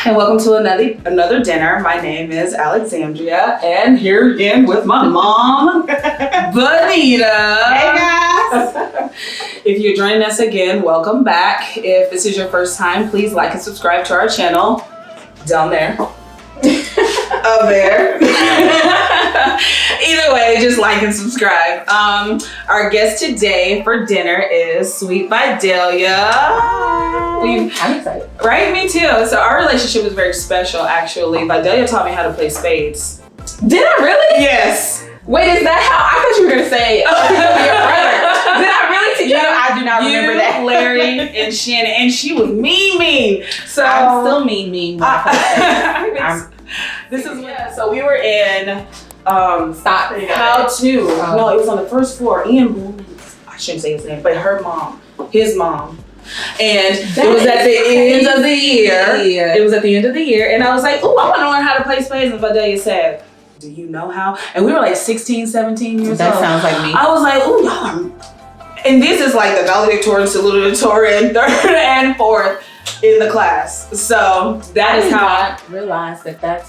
and welcome to another dinner. My name is Alexandria, and here again with my mom, Bonita. Hey guys! If you're joining us again, welcome back. If this is your first time, please like and subscribe to our channel down there. Up there. Either way, just like and subscribe. Our guest today for dinner is sweet Videllia. I'm excited. Right? Me too. So our relationship is very special, actually. Videllia taught me how to play spades. Did I really? Yes. Wait, is that how? I thought you were going to say, your brother. Did I really teach you? I do not remember that. Larry, and Shannon, and she was mean. So I'm still mean. This is what, so we were in Stop. How to. No, it was on the first floor. Ian Bloom, I shouldn't say his name, but his mom. And it was at the end of the year. It was at the end of the year. And I was like, oh, I want to learn how to play spades. And Videllia said, do you know how? And we were like 16, 17 years old. That sounds like me. I was like, oh, y'all. And this is like the valedictorian, salutatorian, third and fourth in the class. So that is how I realized that that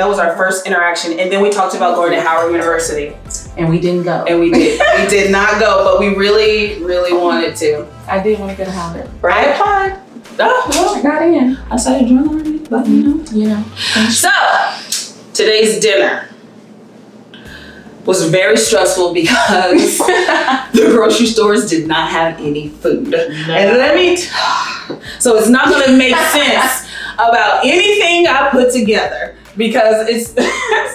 was our first interaction. And then we talked about going to Howard University. And we didn't go. And we did not go, but we really, really wanted to. I did want to go to Howard. Right? I applied. Oh, well, I got in. I decided to join already, but you know. So, today's dinner was very stressful because the grocery stores did not have any food. No. And so it's not gonna make sense about anything I put together because it's,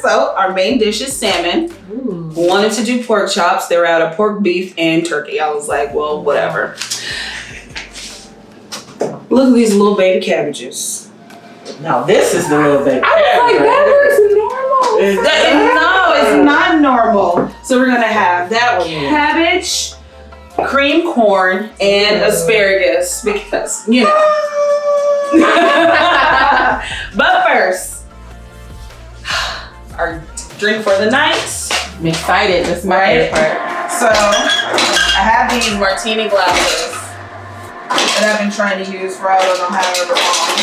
so our main dish is salmon. Ooh. Wanted to do pork chops. They were out of pork, beef, and turkey. I was like, well, whatever. Look at these little baby cabbages. No, this is the little baby. I was like, that looks normal. No, it's not normal. So we're gonna have that cabbage, cream corn, and asparagus because, you know. But first, our drink for the night. I'm excited. This is my favorite part. So I have these martini glasses that I've been trying to use for I don't know however long.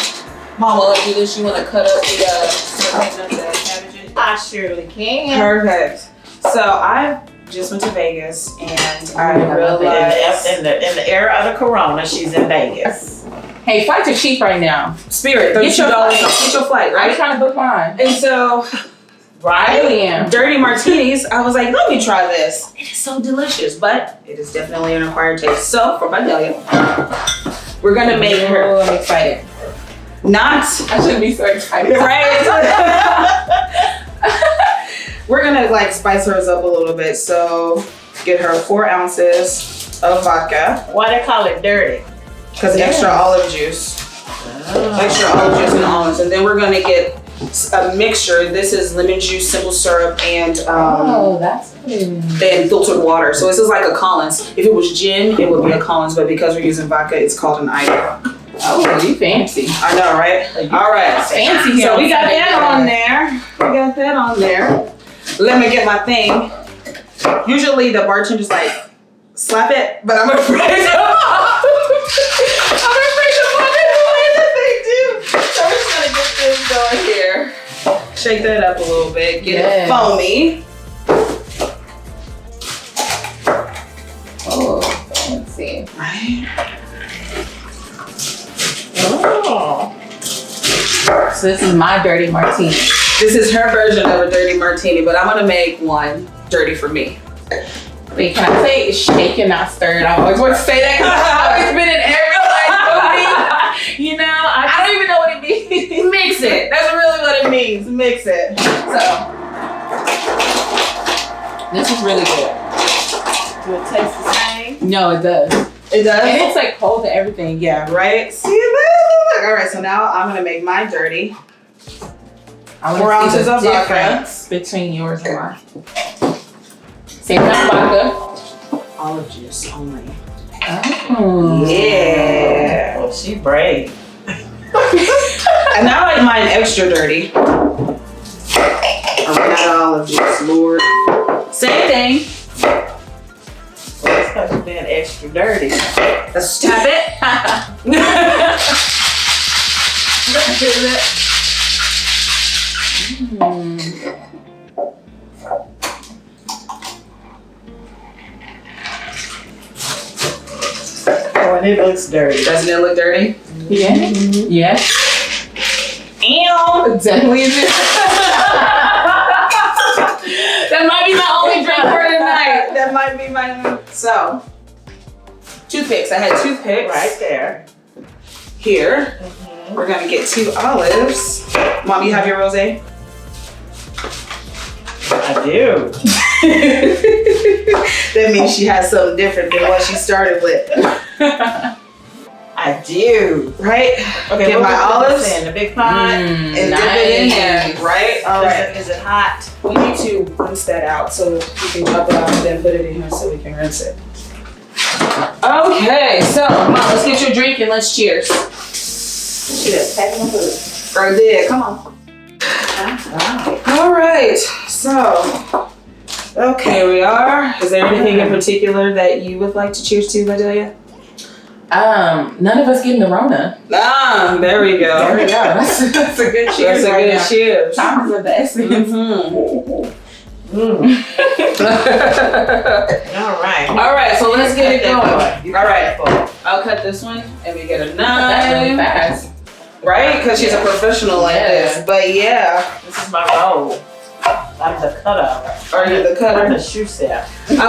Mom, will I do this? You want to cut up the cabbages? I surely can. Perfect. So I just went to Vegas and I realized in the era of the Corona, she's in Vegas. Hey, flights are cheap right now. Spirit, $32. Get your flight, right? I'm trying to book mine. And so, dirty martinis, I was like, let me try this. It is so delicious, but it is definitely an acquired taste. So for Videllia, we're gonna make her. Oh, I'm excited. I shouldn't be so excited. Right? We're gonna like spice hers up a little bit. So get her 4 ounces of vodka. Why they call it dirty? Because extra olive juice. Extra olive juice and almonds. And then we're gonna get a mixture. This is lemon juice, simple syrup, and that's good. And filtered water. So this is like a Collins. If it was gin, it would be a Collins, but because we're using vodka, it's called an Ida. Oh, you fancy. I know, right? All right. Fancy here. So we got that on there. Let me get my thing. Usually the bartender's like, slap it, but I'm afraid to put it in the thing too. So we're just gonna get this going here. Shake that up a little bit, get it foamy. Oh, fancy. Right. Oh. So this is my dirty martini. This is her version of a dirty martini, but I'm gonna make one dirty for me. Wait, can I say shaken, not stirred? I always want to say that because I've always been in every movie. You know, I don't even know what it means. Mix it. That's really what it means. Mix it. So, this is really good. Do it taste the same? No, it does. It does? And it's like cold to everything. Yeah, right? See that? All right, so now I'm gonna make mine dirty. 4 ounces of vodka between yours and mine. Same amount of vodka. Olive juice only. Oh. Yeah. Well, she brave. And I like mine extra dirty. I ran out of olive juice, Lord. Same thing. Well, it's because you're being extra dirty. Let's tap it. Oh, and it looks dirty. Doesn't it look dirty? Yeah. Yes. Ew. Definitely is. That might be my only drink for tonight. That might be my. So, toothpicks. I had toothpicks Right there. here. We're gonna get 2 olives. Mom, you have your rosé? I do. That means she has something different than what she started with. I do. Right? Okay, Get what my we put olives this in the big pot. and dip it in there. Right? All right. Is it hot? We need to rinse that out so we can drop it off and then put it in here so we can rinse it. Okay, so Mom, let's get your drink and let's cheers. She just packing my food. Right there, come on. All right, so, okay, we are. Is there anything in particular that you would like to cheers to, Videllia? None of us getting the Rona. Ah, there we go. There we go. That's a good cheers. That's a right good now. cheers. Time is of the essence. All right. All right, so let's get it going. All right. I'll cut this one and we get a That's really knife. fast. Right? Because she's a professional like this. But yeah. This is my roll. I'm the cutter. Are you the I'm cutter? the shoe set. I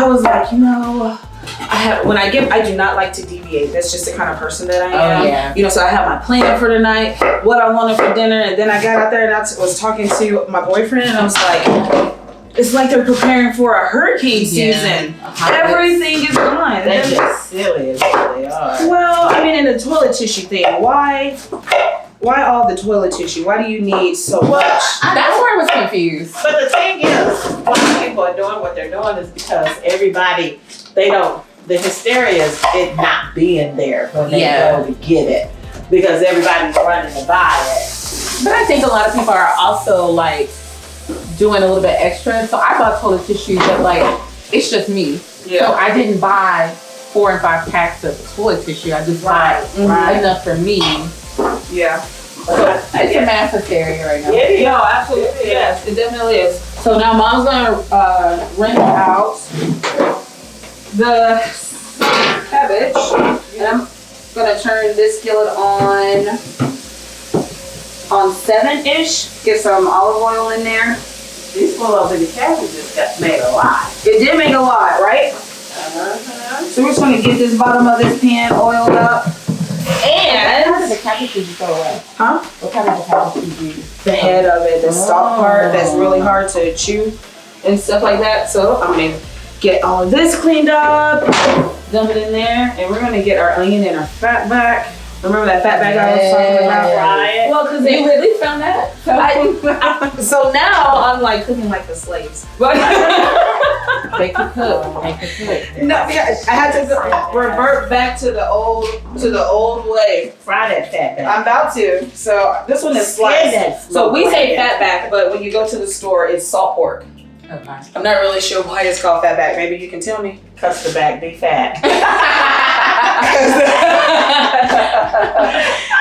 was like, I do not like to deviate. That's just the kind of person that I am. Oh, yeah. You know, so I have my plan for tonight, what I wanted for dinner, and then I got out there and I was talking to my boyfriend and I was like, it's like they're preparing for a hurricane season. Everything is fine. They're just silly as they are. Well, I mean, in the toilet tissue thing, why all the toilet tissue? Why do you need so much? That's where I was confused. But the thing is, why people are doing what they're doing is because everybody, the hysteria is it not being there when they go to get it. Because everybody's running to buy it. But I think a lot of people are also like doing a little bit extra. So I bought toilet tissue, but like, it's just me. Yeah. So I didn't buy 4 and 5 packs of toilet tissue. I just bought enough for me. Yeah. So it's a mass hysteria right now. Yeah, No, absolutely. Yes, it definitely is. So now Mom's gonna rinse out the cabbage, and I'm gonna turn this skillet on 7-ish. Get some olive oil in there. These little bitty cabbages got made a lot. It did make a lot, right? So we're just gonna get this bottom of this pan oiled up. And And the cabbage did you throw away? huh? What kind of cabbage did you use? The head of it, the stalk part that's really hard to chew and stuff like that. So I'm gonna get all of this cleaned up, dump it in there, and we're gonna get our onion and our fat back. Remember that fat back I was talking about? Right. Well, because You at least found that. so now I'm like cooking like the slaves. But They could cook. They could cook. no, yeah, I had to revert back to the old way. Fry that fat back. I'm about to. So this one is sliced. So we say fat back, but when you go to the store, it's salt pork. Okay. I'm not really sure why it's called fat back. Maybe you can tell me. Cause the back be fat.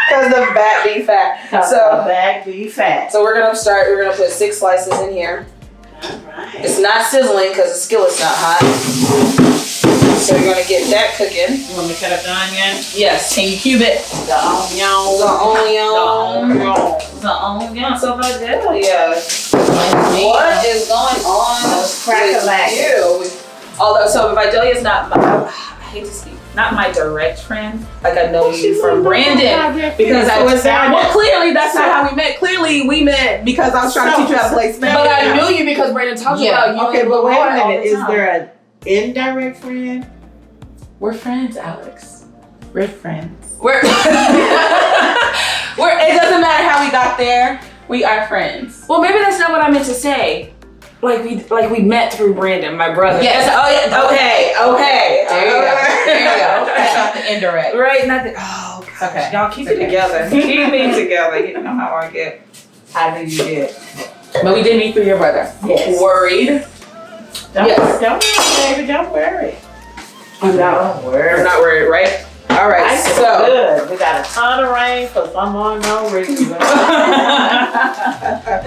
Because the back be fat. Cause the back be fat. So we're gonna put 6 slices in here. Alright. It's not sizzling because the skillet's not hot. So we're gonna get that cooking. You want me to cut up the onion? Yes, can you cube it? The onion. The onion. So Videllia, what is going on with you? Although, so Videlia's not my, I hate to speak, not my direct friend. Like I know you from Brandon because Well, clearly that's not how we met. Clearly we met because I was trying to teach you how to play Spanish. But I knew you because Brandon talked about you. Okay, but wait all a the minute. Is time. there an indirect friend? We're friends, Alex. We're friends. We're It doesn't matter how we got there. We are friends. well, maybe that's not what I meant to say. Like we met through Brandon, my brother. Yes. Oh yeah. Okay. There you go. That's not the indirect. Right. Not the. Oh. Gosh. Okay. Y'all keep it together. Keep me together. You know how I get. How do you get? But we did meet through your brother. Yes. Worried. Don't Yes. worry, baby. Don't worry. I'm not. Don't worry. I'm not worried, right? All right, Ice is so good. We got a ton of rain for some unknown reason. We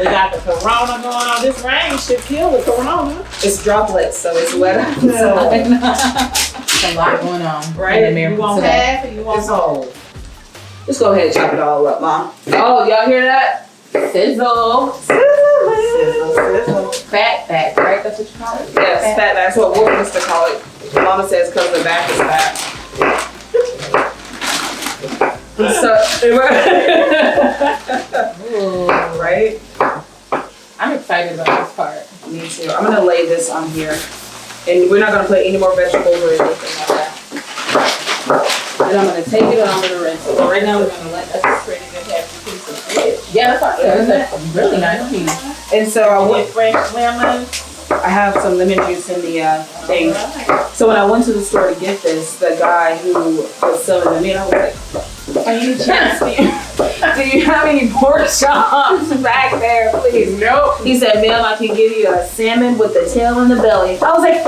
got the corona going on. This rain should kill the corona. it's droplets, so it's wet outside. There's a lot going on. Right? In You America want today. half or you want whole? Just go ahead and chop it all up, Mom. Oh, y'all hear that? Sizzle. Sizzle. Fat back, right? That's what you call it? Yes, fat. That's what Wolf used to call it. Mama says because the back is fat. So, Ooh. right? I'm excited about this part. Me too. I'm gonna lay this on here, and we're not gonna put any more vegetables or anything like that. And I'm gonna take it and I'm gonna rinse it. So right now we're gonna let That's pretty good hefty piece of fish. Yeah, that's what I said. That's a really nice piece. And so I went. Fresh lemon. I have some lemon juice in the thing. So when I went to the store to get this, the guy who was selling the meat, I was like, "Are you do you have any pork chops back there, please?" Nope. He said, "Ma'am, I can give you a salmon with the tail and the belly." I was like,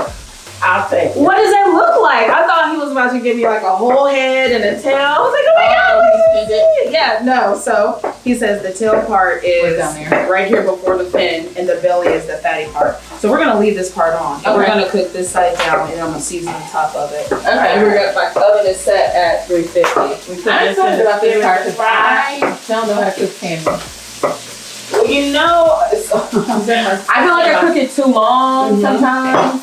I'll take it. "What does that look like?" I thought he was about to give me like a whole head and a tail. I was like, "Oh my god!" He did. Yeah, no. So he says the tail part is down there. right here before the fin, and the belly is the fatty part. So we're gonna leave this part on. And we're Okay. gonna cook this side down, and I'm gonna season the top of it. Okay. And we're gonna, my oven is set at 350. We put I'm this in excited the about this part because fry. I don't know how to cook salmon. Well, you know, I feel like I cook it too long sometimes.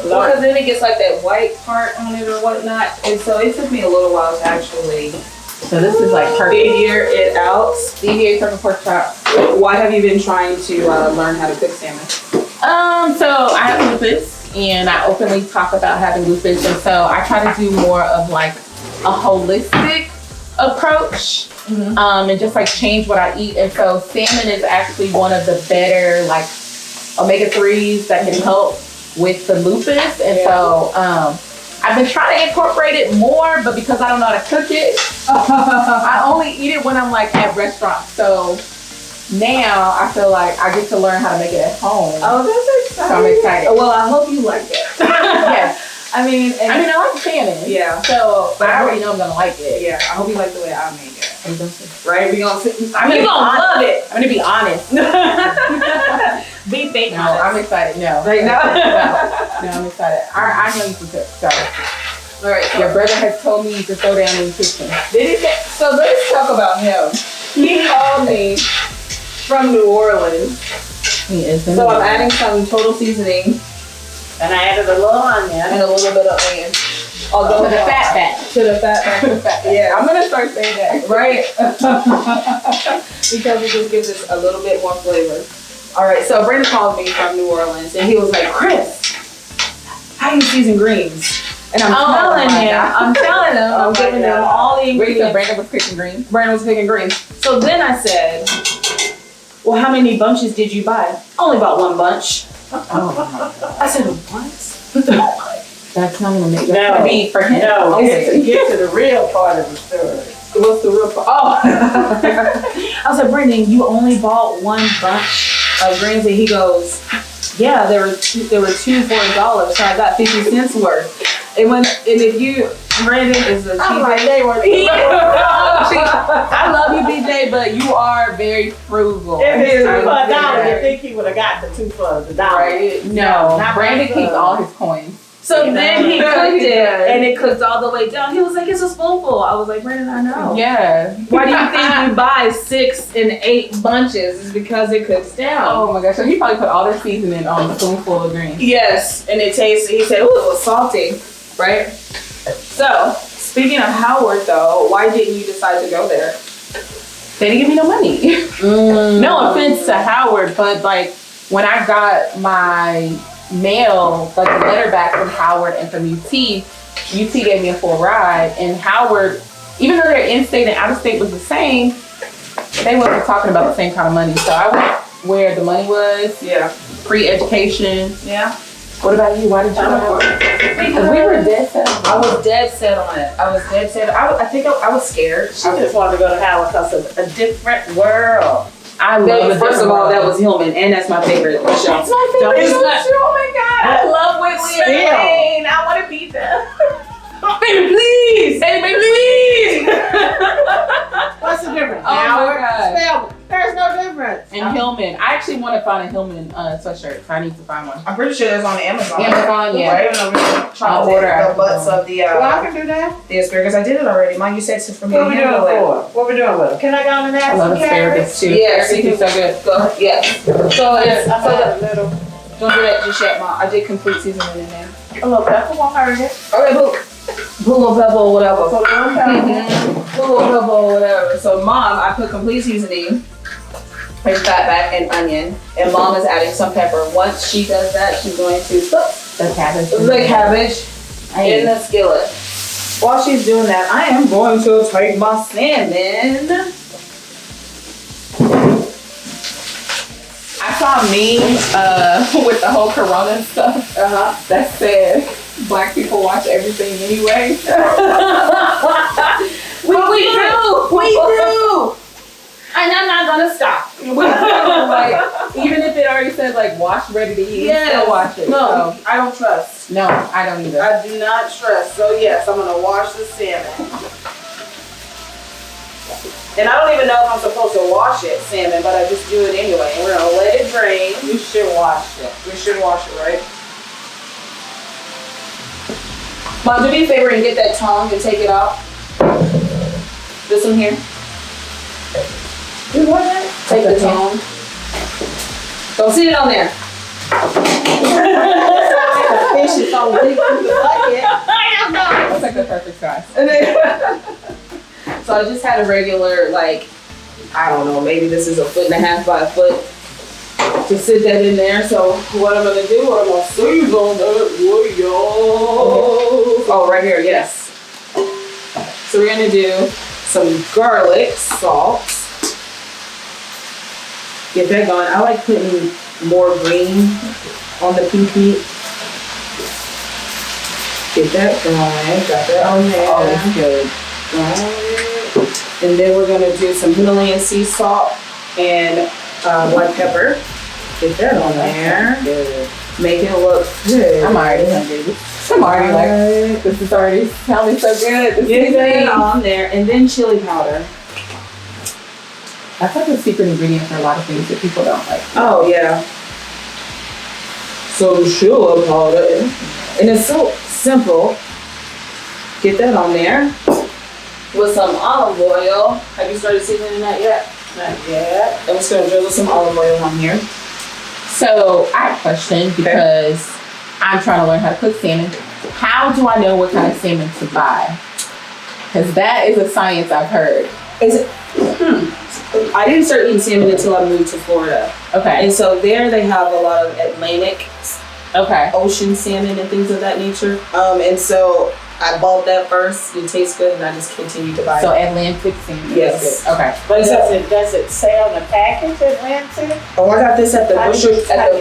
because then it gets like that white part on it or whatnot, and so it took me a little while to actually So this is like perfect. figure it out. DVA turkey pork chop. Why have you been trying to learn how to cook salmon? So I have lupus, and I openly talk about having lupus, and so I try to do more of like a holistic approach, and just like change what I eat. And so salmon is actually one of the better like omega-3s that can help with the lupus, and so I've been trying to incorporate it more, but because I don't know how to cook it, I only eat it when I'm like at restaurants. So now I feel like I get to learn how to make it at home. Oh, that's exciting. So I'm excited. Well, I hope you like it. Yes. I mean, and I like salmon. yeah. So, but I already know I'm gonna like it. Yeah, I hope you like the way I made it. I'm Right? We gonna sit. gonna You be gonna honest. love it. gonna be honest. Be fake No, honest. I'm excited. No. Right now. No, I'm excited. I know you can cook. So All right. your brother has told me to throw down in the kitchen. Did he say, so let's talk about him. He called me from New Orleans. He is. So I'm adding some total seasoning And I added a little onion. and a little bit of onion. Although to the fat back. To the fat back. Yeah. I'm gonna start saying that. Right? Because it just gives us a little bit more flavor. All right, so Brandon called me from New Orleans and he was like, "Chris, how do you season greens?" And I'm telling him, I'm giving him all the Wait, so ingredients. Brandon was cooking greens? Brandon was picking greens. So then I said, "Well, how many bunches did you buy?" "Only about one bunch." Oh I said, "What?" that's not gonna make No. that be for him. No, get to the real part of the story. What's the real Oh. I said, "Brandon, you only bought one bunch of greens?" And he goes, "Yeah, there were two for $1, so I got 50 cents worth." And if you, Brandon is the I'm cheapest. like, they were. I love you, BJ, but you are very frugal. If it's $2 for $1, you Right. think he would have got the $2 for the $1. Right? No, Not Brandon my keeps son. all his coins. So You then he know. cooked it, Yeah. and it cooked all the way down. He was like, "It's a spoonful." I was like, "Brandon, I know." Yeah. Why do you think you buy 6 and 8 bunches? It's because it cooks down. Oh my gosh, so he probably put all their seasoning on the spoonful of greens. Yes, and it tasted, he said, "Oh, it was salty," right? So, speaking of Howard though, why didn't you decide to go there? They didn't give me no money. No offense to Howard, but like when I got my mail, like the letter back from Howard and from UT gave me a full ride, and Howard, even though their in-state and out-of-state was the same, they wasn't talking about the same kind of money. So I went where the money was, Yeah. free education. Yeah. What about you? Why did you go to Howard? Because we were dead set on I was dead set on it. I think I was scared. She just wanted to go to Howard because of a different world. I love First of all, that was Hillman, and that's my favorite show. That's my favorite It's show not- too. Oh my god, I love Whitley and Still. Elaine. I want to be them. Baby, please! Hey, baby, please! What's the difference? Oh my Howard, God. Spell. There's no difference. And Hillman. I actually want to find a Hillman sweatshirt, so I need to find one. I'm pretty sure that's on Amazon. Amazon, yeah. Right? Even though we're trying I'll to order take the butts Amazon. of the Well, I can do that. the asparagus. I did it already. Mine, you said for me What to we doing handle it. for? What we doing with it? Can I go on and I ask love some carrots? asparagus too. Yeah, so Asparagus is so good. Go, yeah. So it's, I had a little, Don't do that just yet, Mom. I did complete seasoning in there. a little pepper won't hurt it. okay, boo. Put a little pepper or whatever. Put a little pepper. Put a little pepper or whatever. So mom, I put complete seasoning, her fat back and onion, and mom is adding some pepper. Once she does that, she's going to put The cabbage. the cabbage in the skillet. While she's doing that, I am going to take my salmon. I saw a meme with the whole Corona stuff that said Black people watch everything anyway. We do. And I'm not gonna stop. Like, even if it already said like wash ready to eat, Yes. still watch it. No, I don't trust. So, no, I don't either. I do not trust. So yes, I'm gonna wash the salmon. And I don't even know if I'm supposed to wash it, salmon, but I just do it anyway. And we're gonna let it drain. You should wash it. We should wash it, right? Mom, do me a favor and get that tongue and take it out. This one here. You want that? Take the tongue. Don't sit it on there. Fish is on leak through the bucket. That's like the perfect size. And then, so I just had a regular, like, I don't know, maybe this is 1.5 by 1 foot. To sit that in there. So what I'm gonna do, I'm gonna season it. Oh, right here, yes. So we're gonna do some garlic, salt. Get that going. I like putting more green on the pea meat. Get that going. Got that on there. Oh, it's good. Right. And then we're gonna do some Himalayan sea salt and white pepper. Get that on there. Good. Make it look good. I'm already hungry. I'm already like, this is already sounding so good. This Get that seasoning. on there, and then chili powder. That's like a secret ingredient for a lot of things that people don't like. Oh yeah. Some chili powder, and it's so simple. Get that on there with some olive oil. Have you started seasoning that yet? Not yet. I'm just gonna drizzle some olive oil on here. So I have a question because I'm trying to learn how to cook salmon. How do I know what kind of salmon to buy? Because that is a science I've heard. Is it? I didn't start eating salmon until I moved to Florida, Okay. and so there they have a lot of Atlantic Okay. ocean salmon and things of that nature. And so I bought that first. It tastes good, and I just continue to buy So it. Atlantic salmon. Yes. Is good. Okay. But does it say on the package Atlantic? Oh, I got this at the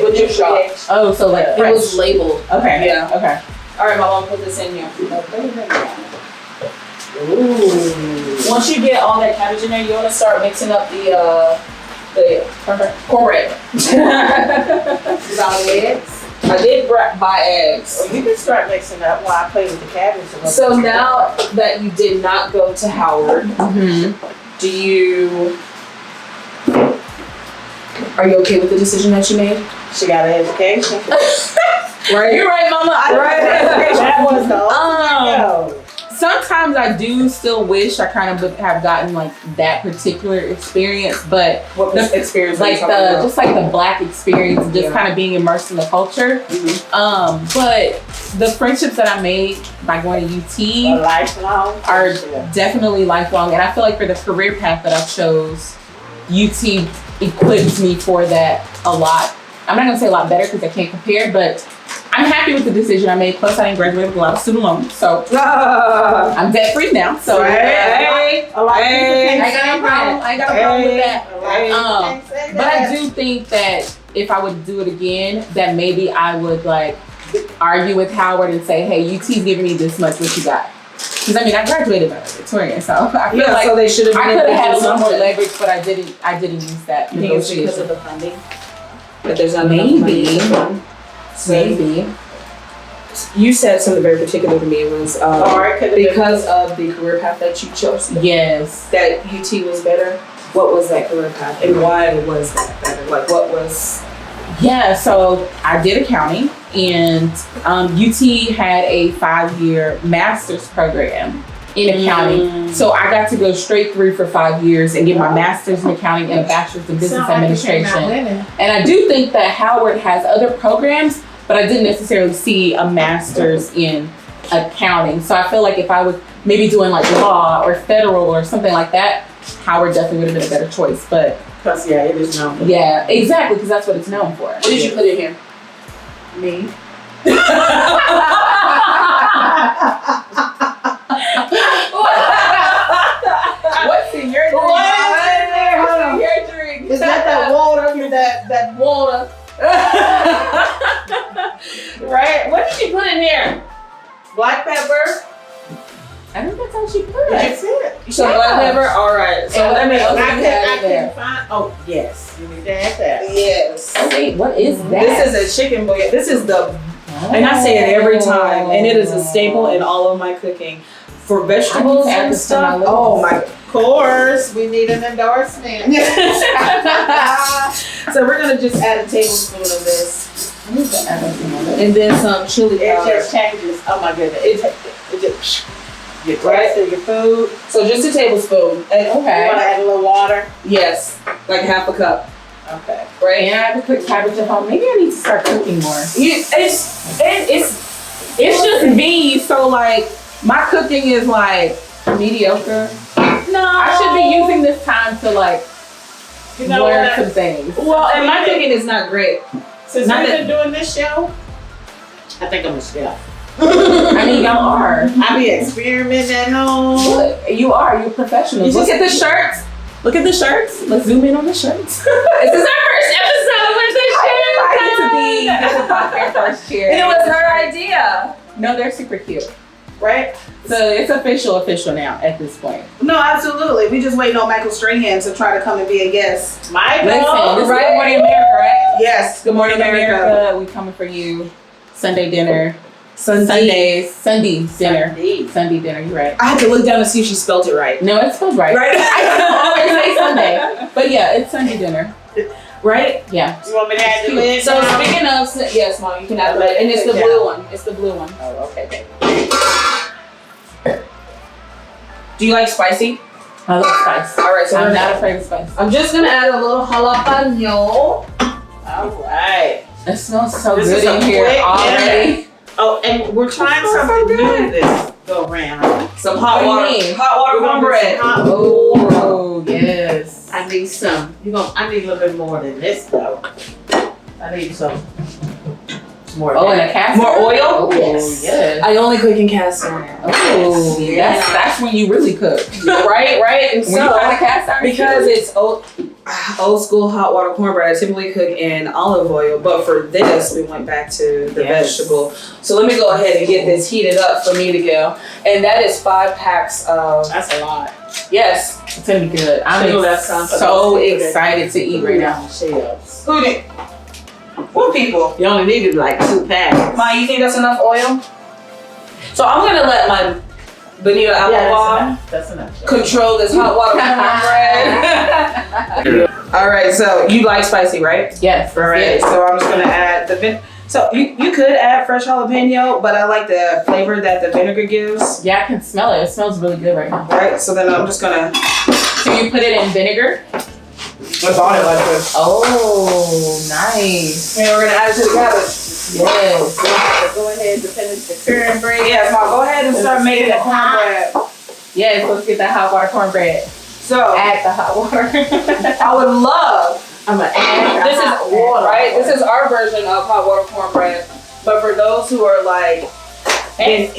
butcher shop. Oh, so like It was labeled. Okay. Yeah. Okay. All right, Mom, put this in here. Ooh. Once you get all that cabbage in there, you want to start mixing up the cornbread. Without eggs? I did buy eggs. Well, you can start mixing up while I play with the cabbage. a little So bit. now that you did not go to Howard, do you? Are you okay with the decision that you made? She got an education. Right. You're right, Mama. That was the Um, go. Sometimes I do still wish I kind of would have gotten like that particular experience, but What the experience? like the just like the Black experience, just Yeah. kind of being immersed in the culture. But the friendships that I made by going to A UT lifelong. are friendship. definitely lifelong, and I feel like for the career path that I chose, UT equipped me for that a lot. I'm not gonna say a lot better because I can't compare, but I'm happy with the decision I made. Plus, I didn't graduate with a lot of student loans, so I'm debt free now. So Hey, A lot of people hey, can't I ain't got no problem. I ain't got a problem with that. A lot of people can't say But I that. do think that if I would do it again, that maybe I would like argue with Howard and say, "Hey, UT's giving me this much. What you got?" Because I mean, I graduated Victorian, so I feel like so they should have. I could have had a little more leverage, but I didn't use that You think it's because negotiation. of the funding? But there's not Maybe. enough money. So Maybe. you said something very particular to me. It was because of the career path that you chose. Yes. That UT was better. What was that career path, and why was that better? Like, what was? Yeah, so I did accounting, and UT had a 5-year master's program in accounting. So I got to go straight through for 5 years and get my master's in accounting and a bachelor's in business administration. And I do think that Howard has other programs, but I didn't necessarily see a master's in accounting. So I feel like if I was maybe doing like law or federal or something like that, Howard definitely would have been a better choice. But Because it is known for. yeah, exactly, because that's what it's known for. What did you put in here? Me. What's in your drink? What's in your drink? Is that water? That water. Right. What did you put in there? Black pepper. I think that's how she put it. That's it. So black pepper. All right. So let me. else I you had in there? can find. Oh yes, you need to add that. Yes. Oh wait, what is that? This is a chicken bouillon. This is the, and I say it every time, and it is a staple in all of my cooking. For vegetables I need to add and this to my stuff. list. Oh my. Of course, we need an endorsement. So we're gonna just add a tablespoon of this, I need to add that to my list. and then some chili It powder. just changes. Oh my goodness. It just your taste of your food. So just a tablespoon. And, You want to Okay. add a little water? yes, like half a cup. Okay. Right. And I have to cook cabbage at home. Maybe I need to start cooking more. It's It's just me, so like my cooking is like mediocre. no. I should be using this time to like You know learn what? some things. Well, and my cooking is not great. Since Not we've that- been doing this show, I think I'm a chef. I mean, y'all are. I be experimenting at home. Look, you are. You're professionals. Look at the shirts. Look at the shirts. Let's zoom in on the shirts. This is our first episode with this I to be the podcast first chair. And it was her idea. No, they're super cute. Right? So it's official now at this point. No, absolutely. We just waiting on Michael Strahan to try to come and be a guest. Michael. Listen, this is right? Good Morning America, right? Yes. Good morning, America. We coming for you. Sunday dinner. Sunday. Sunday dinner. Indeed. Sunday dinner, you're right. I had to look down to see if she spelled it right. No, it's spelled right. Right? I always say Sunday. But yeah, it's Sunday dinner. Right? Yeah. You want me to add the lid? So now? speaking of, yes, Mom, you can add the lid. And it's the blue one. It's the blue one. Oh, okay, baby. Do you like spicy? I love spice. All right, so I'm we're not afraid of spice. I'm just gonna add a little jalapeno. All right. It smells so This good is a in here quick already. Oh, and we're trying This smells so something good. new this go round. Some hot What do water. you mean? Hot water We're gonna do cornbread. some hot- Oh, yes. I need some. I need a little bit more than this though. I need some more. Oh, and a cast More iron? oil? Oh, Yes. yes. I only cook in cast iron. Oh, Yeah. that's when you really cook. Right? And When you find a cast iron, because it's old school hot water cornbread, I typically cook in olive oil, but for this, we went back to the Yes. vegetable. So let me go ahead and get this heated up for me to go. And that is 5 packs of, That's a lot. yes. it's gonna be good. I'm Sure, that's something. so excited to eat right now. Shells. Who did? What people? You only needed like 2 packs. Ma, you think that's enough oil? So I'm gonna let my Bonita Appleball That's enough. control this hot water cornbread. All right, so you like spicy, right? Yes. All right, yes. so I'm just gonna add the so you could add fresh jalapeno, but I like the flavor that the vinegar gives. Yeah, I can smell it. It smells really good right now. Right, so then I'm just gonna. So you put it in vinegar? I bought it like this. Oh, nice. And we're gonna add it to the cabbage. Yes. Go ahead and finish the cornbread. Yes, Mom, go ahead and start making the cornbread. Yes, let's get that hot water cornbread. So Add the hot water. I would love. I'm gonna add This is water. right. This is our version of hot water cornbread. But for those who are like in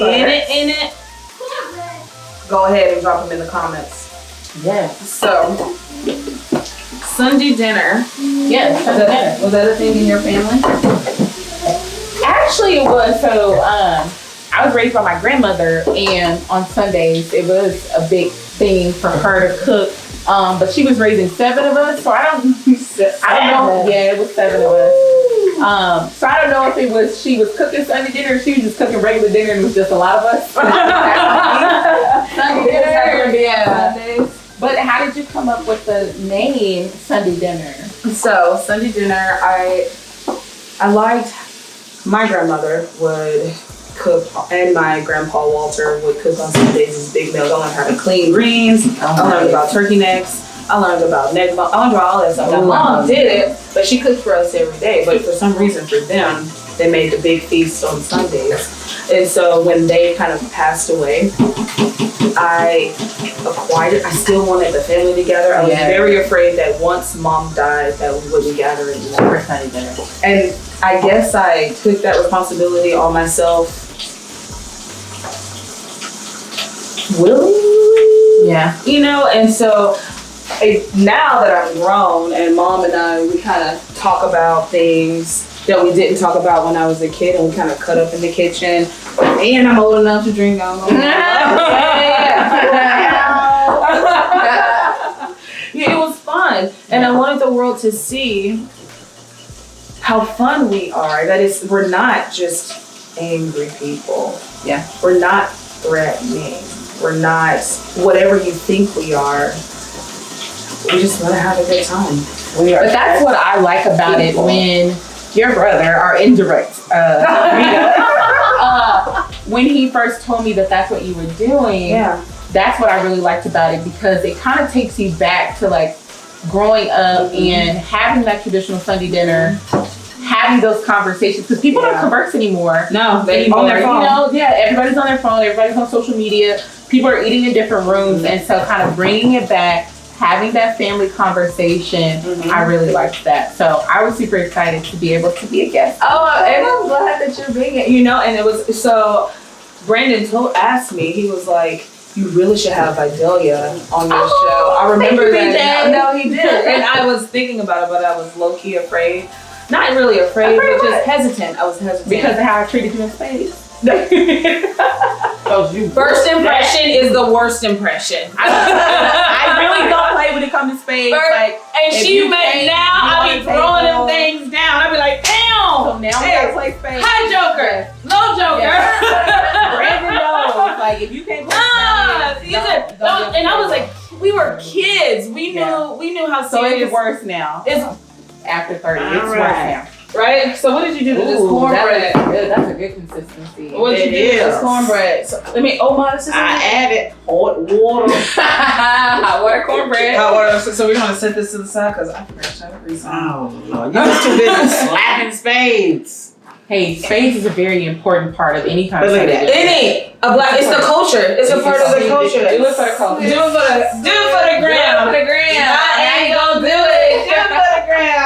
it, go ahead and drop them in the comments. Yes. So Sunday dinner. Yes. Was that a thing in your family? Actually, it was. So, I was raised by my grandmother, and on Sundays, it was a big thing for her to cook. But she was raising 7 of us, so I don't know. Yeah, it was 7 of us. So I don't know if she was cooking Sunday dinner or she was just cooking regular dinner and it was just a lot of us. Sunday dinner, yeah. But how did you come up with the name Sunday dinner? So Sunday dinner, I liked, my grandmother would cook, and my grandpa Walter would cook on Sundays this big meal. I learned how to clean greens. I learned about turkey necks. I learned about neck bone. I learned about all that stuff. My mom did it, but she cooked for us every day. But for some reason, for them, they made the big feast on Sundays. And so when they kind of passed away, I still wanted the family together. I was very afraid that once mom died, that we wouldn't gather anymore for Sunday dinner. And I guess I took that responsibility on myself willingly. Yeah. You know, and so now that I'm grown and mom and I, we kind of talk about things that we didn't talk about when I was a kid, and we kind of cut up in the kitchen. And I'm old enough to drink alcohol. Yeah, it was fun. And I wanted the world to see how fun we are. That is, we're not just angry people. Yeah. We're not threatening. We're not whatever you think we are. We just want to have a good time. But that's what I like about it when your brother, our indirect, when he first told me that that's what you were doing, that's what I really liked about it, because it kind of takes you back to like growing up and having that traditional Sunday dinner, having those conversations, because people don't converse anymore. No, they're on their phone. You know, everybody's on their phone, everybody's on social media, people are eating in different rooms, and so kind of bringing it back, having that family conversation, I really liked that. So I was super excited to be able to be a guest. Oh, and I'm glad that you're being it. You know, and it was, so Brandon asked me, he was like, you really should have Videllia on your show. I remember that. No, he did. And I was thinking about it, but I was low-key afraid. Not really afraid, but just hesitant. I was hesitant. Because of how I treated you in space. First impression is the worst impression. I really don't play when it comes to spades. And she met now, I be throwing them things down. I be like, damn. So now we gotta play spades. Hi, Joker. Low Joker. Brandon knows. Like, if you can't play spades, and I was like, we were kids. We knew how serious. So it's worse now. It's after 30. It's worse now. Right? So what did you do to this cornbread? That's a good consistency. What did you do to this cornbread? So, I added hot water. Hot water cornbread. Hot water. So we're gonna set this to the side because I forgot to have grease on. Oh no, you're just too busy slapping spades. Hey, spades is a very important part of any kind of it's the culture. It's a part of the culture. Do it for the culture. Do it for the gram. Do it for the gram. I ain't gonna do it. Do it for the gram.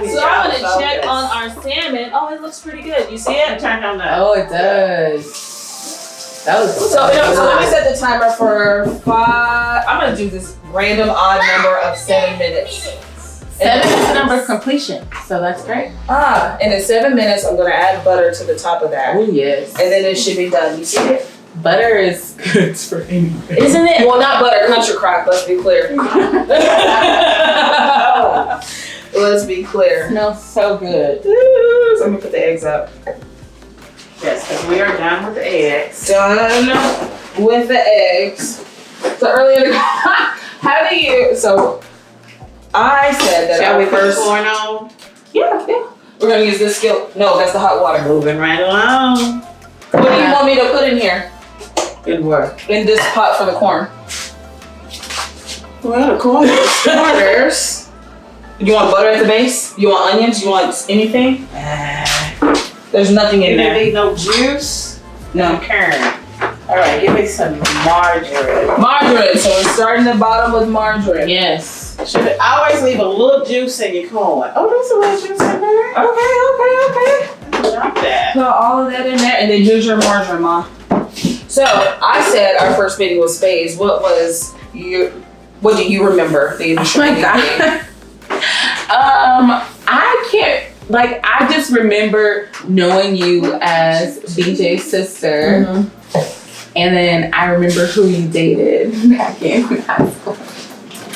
So I'm gonna check on our salmon. Oh, it looks pretty good. You see it? Turn on that. Oh, it does. That was so let me set the timer for 5. I'm gonna do this random odd number of 7 minutes. 7 is the number of completion, so that's great. And in 7 minutes, I'm gonna add butter to the top of that. Oh yes. And then it should be done. You see it? Butter is good for anything. Isn't it? Well, not butter, country crock. Let's be clear. Let's be clear. It smells so good. So I'm gonna put the eggs up. Yes, because we are done with the eggs. Done with the eggs. So earlier, how do you? So I said that. Shall we put the first corn on? Yeah. We're gonna use this skill. No, that's the hot water. Moving right along. What do you want me to put in here? Good work. In this pot for the corn. Well, the corn is starters. You want butter at the base? You want onions? You want anything? There's nothing in You there. didn't need no juice? No. Curd. All right, give me some margarine. Margarine. So we're starting the bottom with margarine. Yes. Should always leave a little juice in your corn. Oh, there's a little juice in there. Okay. Drop that. Put all of that in there, and then here's your margarine, Ma. So I said our first meeting was spades. What do you remember? The initial Oh my meeting? God. I can't, I just remember knowing you as BJ's sister. And then I remember who you dated back in high school.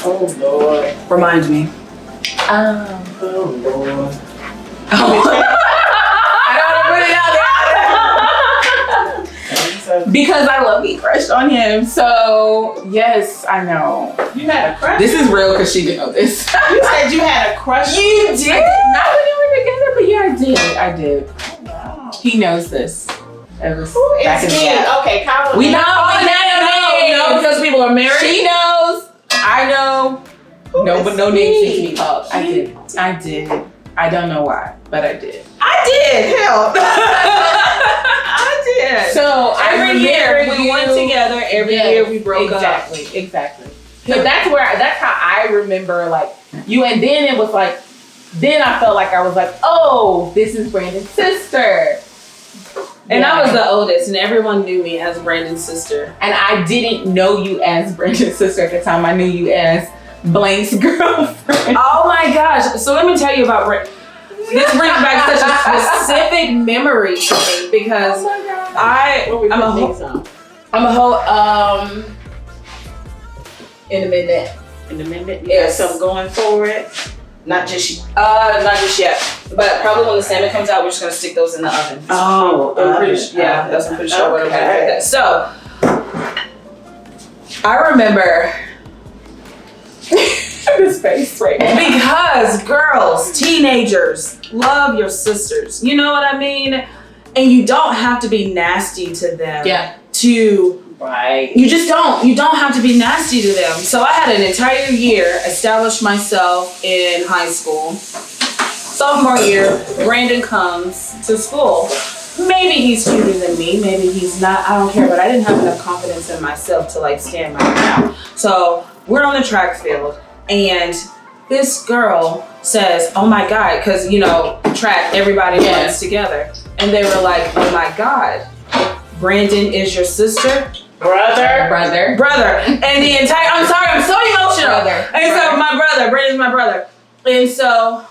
Oh, Lord. Remind me. Oh Lord. I don't want to put it out there. Because I love getting crushed on him. So, yes, I know. You had a crush? This is real because she didn't know this. You said you had a crush? You did? Not when we were together, but yeah, I did. Wow. He knows this. It was Who back in is the he? day. Okay, Kyle. We know. No, because people are married. She knows. I know. Who No, is but no names need to be he? called. I did. I don't know why, but I did. I did. Hell. I did. So Every year we went together. Every year we broke up. Exactly. But that's how I remember like you. And then it was like, then I felt like I was like, oh, this is Brandon's sister. And I was the oldest, and everyone knew me as Brandon's sister. And I didn't know you as Brandon's sister at the time. I knew you as Blank's girlfriend. Oh my gosh. So let me tell you about Brandon. This brings back such a specific memory to me because I'm a whole in a minute. In a minute? You Yes. got something going for it? Not just yet. But probably when the salmon comes out, we're just gonna stick those in the oven. Oh, I'm pretty sure what I'm gonna do with that. So I remember His face right now. because girls, teenagers, love your sisters. You know what I mean? And you don't have to be nasty to them. Yeah. Right. You just don't. You don't have to be nasty to them. So I had an entire year established myself in high school. Sophomore year, Brandon comes to school. Maybe he's cuter than me. Maybe he's not. I don't care. But I didn't have enough confidence in myself to like stand my ground. So we're on the track field, and this girl says, "Oh my God," because you know, track everybody runs together, and they were like, "Oh my God, Brandon is your sister." Brother. And the entire, I'm sorry, I'm so emotional. So my brother, Brandon's my brother. And so,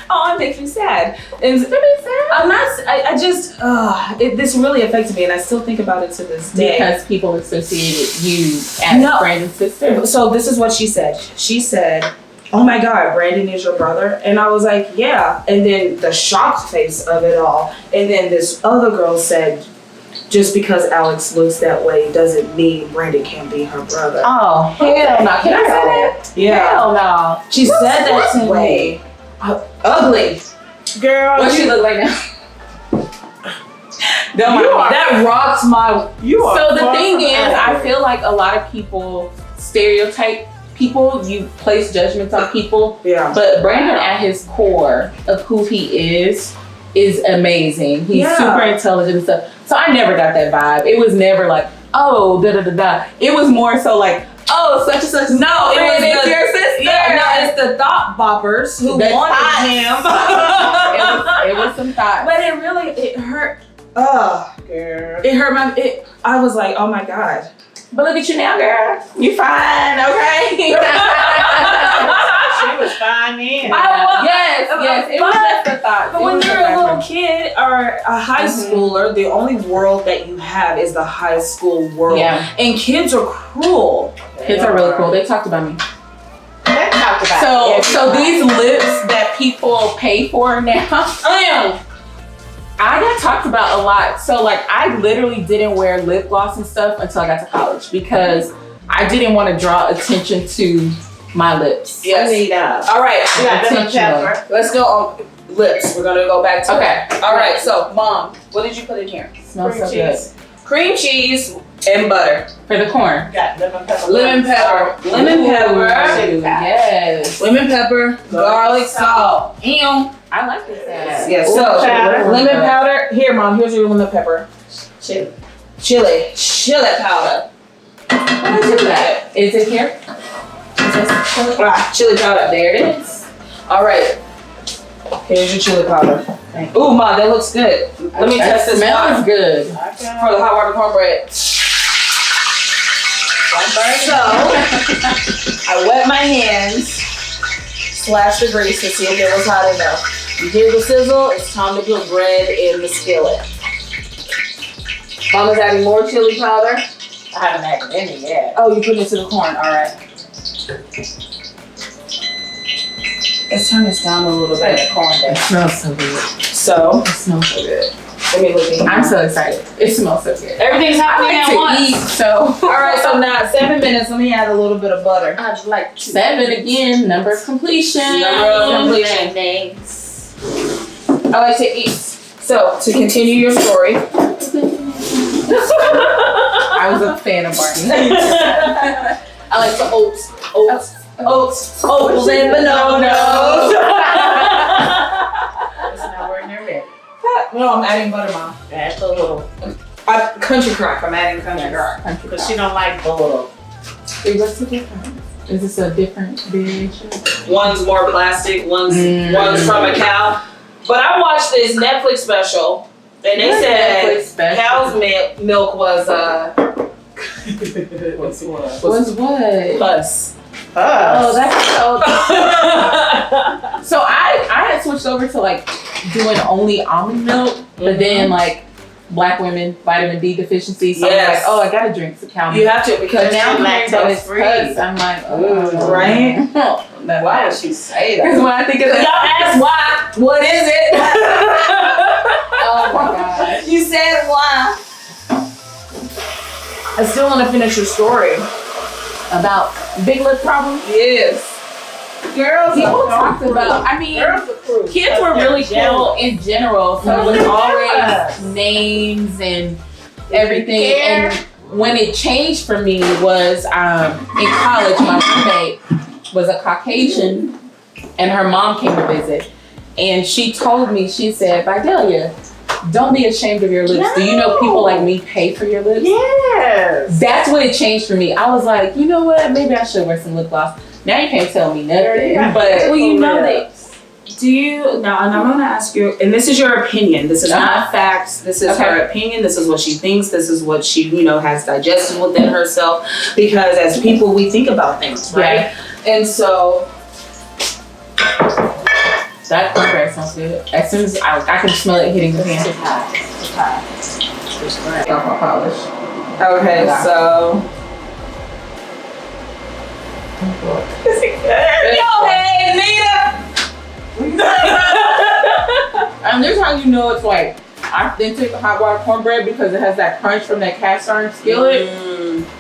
oh, it makes me sad. And I'm not, I just, this really affected me and I still think about it to this day. Because people associated you as Brandon's sister. So this is what she said. She said, "Oh my God, Brandon is your brother?" And I was like, "Yeah." And then the shocked face of it all. And then this other girl said, "Just because Alex looks that way doesn't mean Brandon can't be her brother." Oh, hell no. Can I say that? Yeah. Hell no. She said that to me. Ugly. Girl, What she look like now? That rocks my... You are. So the thing is, I feel like a lot of people stereotype people, you place judgments on people. Yeah. But Brandon at his core of who he is amazing. He's super intelligent and stuff. So I never got that vibe. It was never like, oh, da da da da. It was more so like, oh, such and such. No, it was your sister. Yeah, no, it's the thought boppers who wanted him. It was some thoughts. But it really, it hurt. Girl. It hurt I was like, oh my God. But look at you now, girl. You fine, okay? She was fine then. Yes. It was just a thought. But when you're a little kid or a high schooler, the only world that you have is the high school world. Yeah. And kids are cruel. Kids are really cool. They talked about me. They talked about So these lips that people pay for now, I got talked about a lot. So like I literally didn't wear lip gloss and stuff until I got to college because I didn't want to draw attention to my lips. Yes. All right. You got lemon pepper. Let's go on lips. We're gonna go back to Okay. All right. So, Mom, what did you put in here? Smells so cheese. good. Cream cheese and butter. For the corn. Got lemon pepper. Lemon pepper. Lemon pepper. Yes. Lemon pepper. Garlic salt. I like this. Yes. So lemon powder. Here, Mom. Here's your lemon pepper. Chili powder. What is that? Is it here? Chili powder. There it is. All right. Here's your chili powder. Ooh, Mom, that looks good. Let me test this. Smell is good. For the hot water cornbread. So, I wet my hands, slash the grease to see if it was hot enough. You hear the sizzle? It's time to put bread in the skillet. Mama's adding more chili powder. I haven't added any yet. Oh, you put it to the corn. All right. Let's turn this down a little bit. It smells so good. So, It smells so good. let me look at I'm so excited. It smells so good. Everything's I happening like at to once. eat, so. All right, so now 7 minutes. Let me add a little bit of butter. I'd like 7 again, number of completion. Number of completion. names. I like to eat. So, to continue your story. I was a fan of Barney. I like to oats and bananas. It's nowhere near it. No, I'm adding butter, Mom. Add a little. Country crock. I'm adding country crock. Because she don't like butter. What's the difference? Is this a different variation? One's more plastic. One's from a cow. But I watched this Netflix special, and they said cow's milk was Was what? pus. Oh, that's so. So I had switched over to like doing only almond milk, but then like Black women vitamin D deficiency. So I was like, oh, I gotta drink some cow milk. You have to because But now I'm hearing that it's lactose-free. pus. I'm like, oh, Right? Why would she say Because that? when I think of Y'all ask why? What is it? oh my gosh. You said why? I still want to finish your story. About big lip problems. Yes. Girls People are talked cruel. about. I mean, Girls are cruel. kids were really cool in general, so it was Yes. always names and everything. Care. And when it changed for me was in college, my roommate was a Caucasian, and her mom came to visit, and she told me, she said, Videllia, don't be ashamed of your lips. Do you know people like me pay for your lips? Yes. That's what it changed for me. I was like, you know what? Maybe I should wear some lip gloss. Now you can't tell me nothing. Yeah. But Well, you know that. Do you now? And I'm gonna ask you. And this is your opinion. This is not facts. This is her opinion. This is what she thinks. This is what she, has digested within herself. Because as people, we think about things, right? And so. that cornbread sounds good. As soon as I can smell it hitting the pan. Alcohol polish. Okay, so. Is it good? Yo, hey, Nita. And this is how you know it's like authentic hot water cornbread because it has that crunch from that cast iron skillet.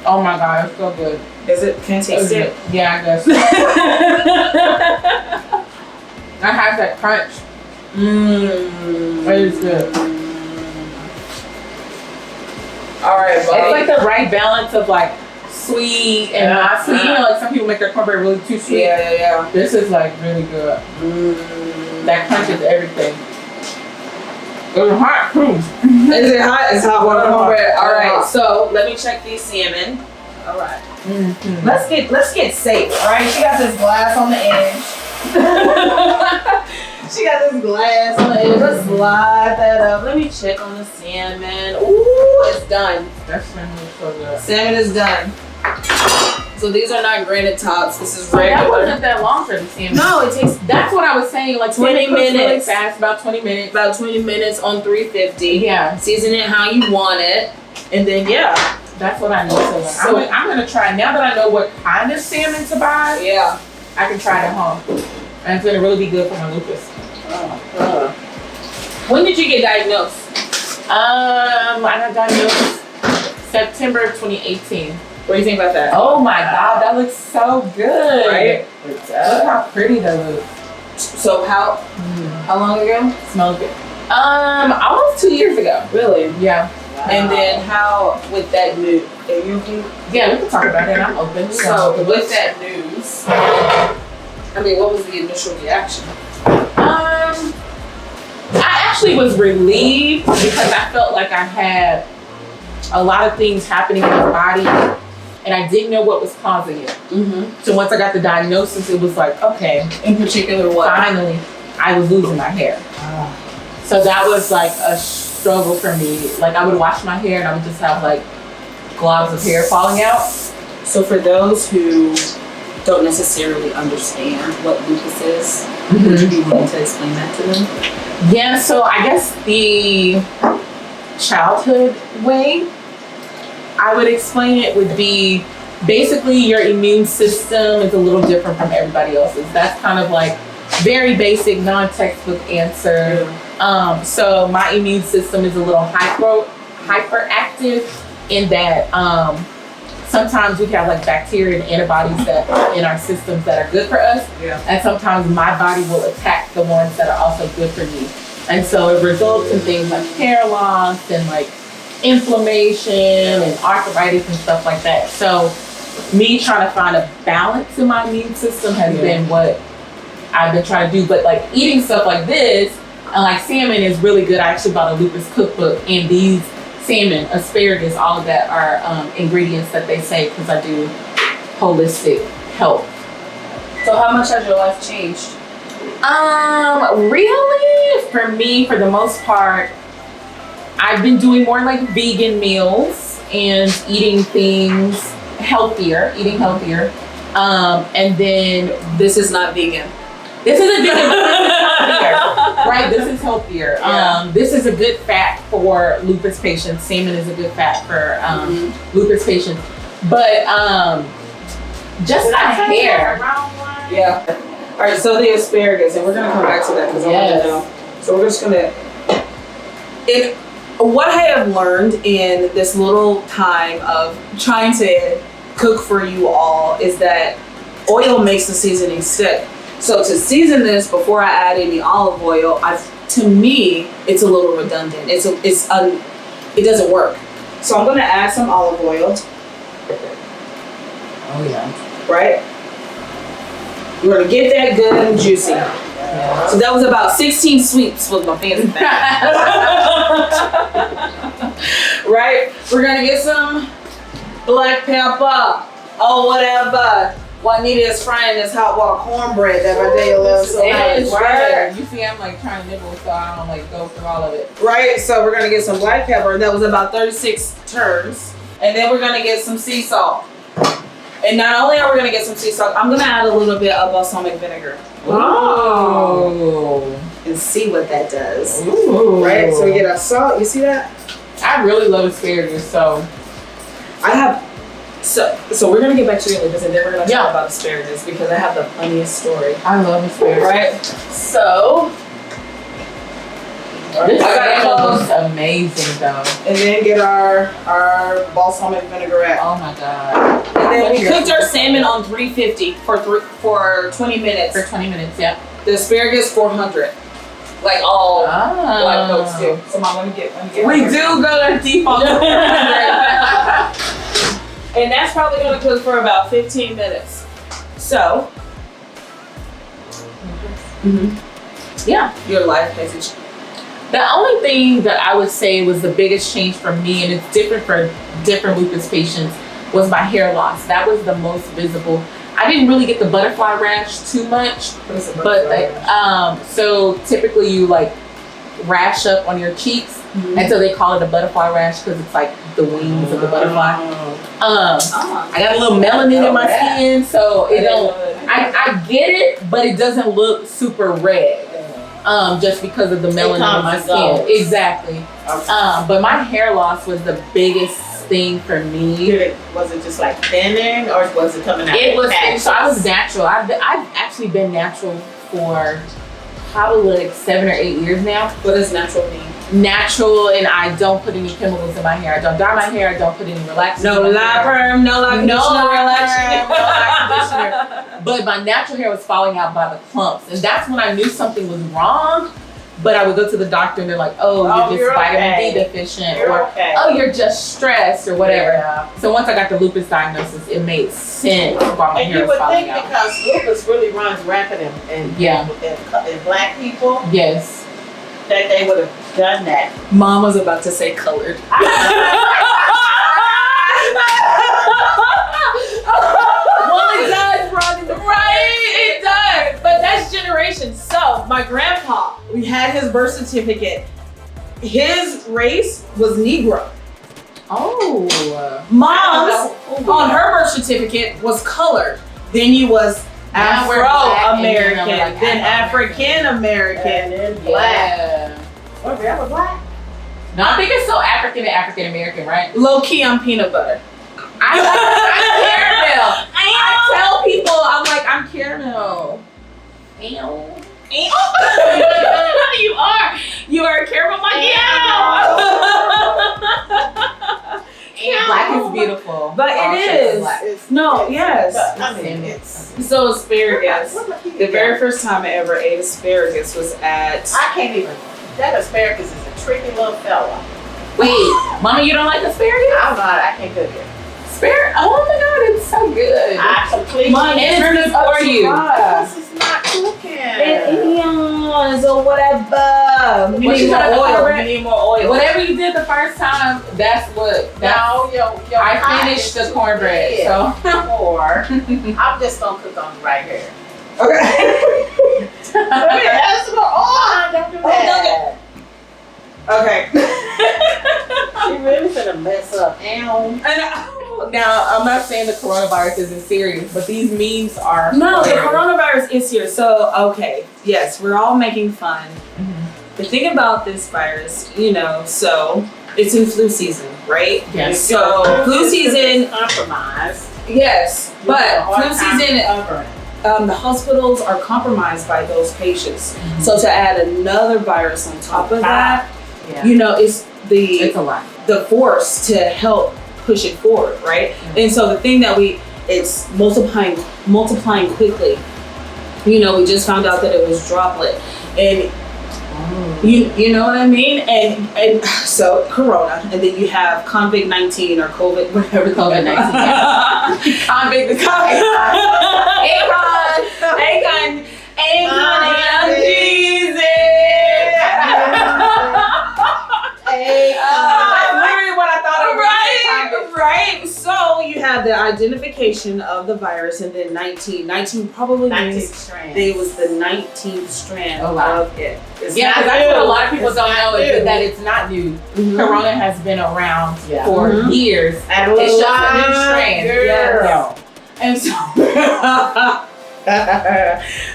Oh my god, it's so good. Is it? Can I taste it? Yeah, I guess. It has that crunch. It is good. All right, It's like the right balance of like sweet and not sweet. Like some people make their cornbread really too sweet. Yeah. This is like really good. That crunch is everything. It's hot too. Is it hot? It's hot water cornbread. All right, so let me check these salmon. All right. Let's get safe. All right, she got this glass on the edge. She got this glass on the edge. Let's slide that up. Let me check on the salmon. Ooh, it's done. That salmon is so good. Salmon is done. So these are not granite tops. This is That regular. wasn't that long for the salmon. No, it takes That's what I was saying. Like 20 really minutes. fast, about 20 minutes. about 20 minutes on 350. Yeah, Season it how you want it. And then, that's what I know. So I'm gonna try now that I know what kind of salmon to buy. Yeah. I can try it at home, and it's gonna really be good for my lupus. When did you get diagnosed? I got diagnosed September 2018. What do you think about that? Oh my god, that looks so good. Right? Look how pretty that looks. So how long ago? Smells good. Almost 2 years ago. Really? Yeah. And then how with that news? Yeah, we can talk about that. I'm open. So with that news, what was the initial reaction? I actually was relieved because I felt like I had a lot of things happening in my body and I didn't know what was causing it. So once I got the diagnosis, it was like, okay. In particular, what? Finally, I was losing my hair. So that was like a struggle for me. Like I would wash my hair and I would just have like globs of hair falling out. So for those who don't necessarily understand what lupus is, would you be willing to explain that to them? Yeah, so I guess the childhood way I would explain it would be basically your immune system is a little different from everybody else's. That's kind of like very basic, non-textbook answer. So my immune system is a little hyperactive in that sometimes we have like bacteria and antibodies that are in our systems that are good for us. And sometimes my body will attack the ones that are also good for me. And so it results in things like hair loss and like inflammation and arthritis and stuff like that. So me trying to find a balance in my immune system has been what I've been trying to do. But like eating stuff like this, and like salmon is really good. I actually bought a lupus cookbook, and these salmon, asparagus, all of that are ingredients that they say, because I do holistic health. So how much has your life changed? Really, for me, for the most part, I've been doing more like vegan meals and eating healthier. And then This is not vegan. this isn't vegan, but this is healthier, right? This is healthier. This is a good fat for lupus patients. Salmon is a good fat for lupus patients. But just my hair. Yeah. All right, so the asparagus, and we're gonna come back to that because I want to know. So we're just gonna. What I have learned in this little time of trying to cook for you all is that oil makes the seasoning stick. So to season this before I add any olive oil, to me it's a little redundant. It doesn't work. So I'm gonna add some olive oil. Oh yeah. Right? We're gonna get that good and juicy. So that was about 16 sweeps with my fancy thing. Right? We're gonna get some black pepper or whatever. Juanita is frying this hot water cornbread that Videllia loves so much. Right? You see, I'm like trying to nibble so I don't like go through all of it. Right? So we're gonna get some black pepper. That was about 36 turns. And then we're gonna get some sea salt. And not only are we gonna get some sea salt, I'm gonna add a little bit of balsamic vinegar. Oh. And see what that does. Ooh. Right? So we get our salt. You see that? I really love asparagus, so So we're gonna get back to your lupus, and then we're gonna talk about asparagus because I have the funniest story. I love asparagus. Right? So this I got is amazing though. and then get our balsamic vinaigrette. Oh my god. And then we cooked our salmon on 350 for 20 minutes. For 20 minutes, yeah. The asparagus 400. Like all black folks do. So Mom, let me get We do go to default. And that's probably gonna cook for about 15 minutes. So yeah, your life message. The only thing that I would say was the biggest change for me, and it's different for different lupus patients, was my hair loss. That was the most visible. I didn't really get the butterfly rash too much, but like, so typically you like rash up on your cheeks, and so they call it a butterfly rash because it's like the wings of the butterfly. I got a little melanin in my skin, so it don't. I get it, but it doesn't look super red. Just because of the melanin in my skin. Exactly. But my hair loss was the biggest thing for me. Was it just like thinning, or was it coming out? It was. So I was natural. I've actually been natural for probably like 7 or 8 years now. What does natural mean? Natural, and I don't put any chemicals in my hair. I don't dye my hair. I don't put any relaxers. No lye perm, no lye conditioner, conditioner. But my natural hair was falling out by the clumps, and that's when I knew something was wrong. But I would go to the doctor, and they're like, "Oh, you're just vitamin D deficient, or oh, you're just stressed, or whatever." Yeah. So once I got the lupus diagnosis, it made sense why my hair was falling out. And you would think because lupus really runs rampant in black people. Yes. That they would have done that. Mom was about to say colored. Well, it does, right? It does. But that's generations. So my grandpa, we had his birth certificate. His race was Negro. Oh. Mom's on her birth certificate was colored. Then you was Afro-American, then African-American, then black. Oh, that was black? No, I think it's so African and African-American, right? Low key on peanut butter. I like No, yes. I mean, it's. So asparagus. The very first. first time I ever ate asparagus was at. I can't even. That asparagus is a tricky little fella. Wait, Mama, you don't like asparagus? I'm not. I can't cook it. Asparagus? Oh my God, it's so good. I completely. And it's good for you. This is not cooking. Onions or whatever. You What need you more got, oil. cornbread? You need more oil. Whatever you did the first time, that's what. No, I finished the cornbread, so. Or I'm just gonna cook on it right here. Okay. That's more oil. Don't do that. Okay. She really finna mess up. Ow. Now, I'm not saying the coronavirus isn't serious, but these memes are. No, the hilarious. coronavirus is here. So, okay. Yes, we're all making fun. The thing about this virus, so it's in flu season, right? Yes. So, flu season. Compromised. Yes, but flu season. Covering. The hospitals are compromised by those patients. So to add another virus on top of that, it's It's a lot. the force to help push it forward, right? And so the thing that it's multiplying quickly. We just found out that it was droplet, and you know what I mean? And so Corona, and then you have COVID-19 or COVID, whatever. COVID-19. Convict is literally what I thought of. Right. So you have the identification of the virus, and then 19 probably 19 means strands. it was the 19th strand Oh, wow. of it. It's Yeah, not because that's what a new. lot of people It's don't not know is new. that it's not new. Mhm. Corona has been around Yeah. for Mhm. years. And It's just a new strand. Yes. And so,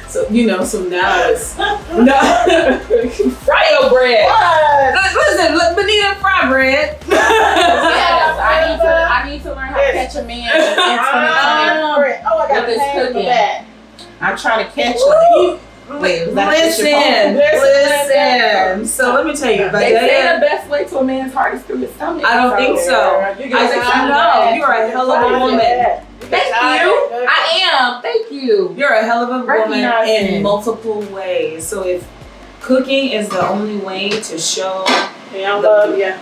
so now it's fry your bread. Listen, Benita, fry bread. Yes, I need to learn how to catch a man in 2020. Oh, I got With this a cooking. back. I'm trying to catch him. Wait, Listen. So let me tell you, They say Videllia, the best way to a man's heart is through his stomach. I don't think so. I know you are a hell of a woman. Thank you. I am. Thank you. You're a hell of a woman Recognizing. in multiple ways. So if cooking is the only way to show, Yeah, I love you.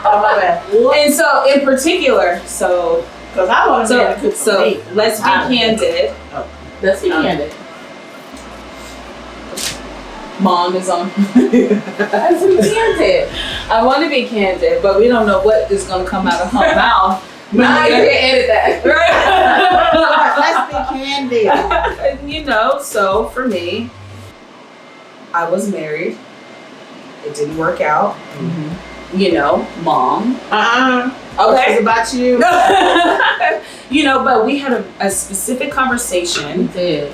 Oh, my bad. and so in particular, Because I want to cook for so me. let's be candid. Let's be candid. Mom is on. Let's be candid. I want to be candid, but we don't know what is going to come out of her mouth. Nah, you can edit that. Let's be candid. So for me, I was married. It didn't work out. Mom. Okay. It's about you. But we had a specific conversation. We did.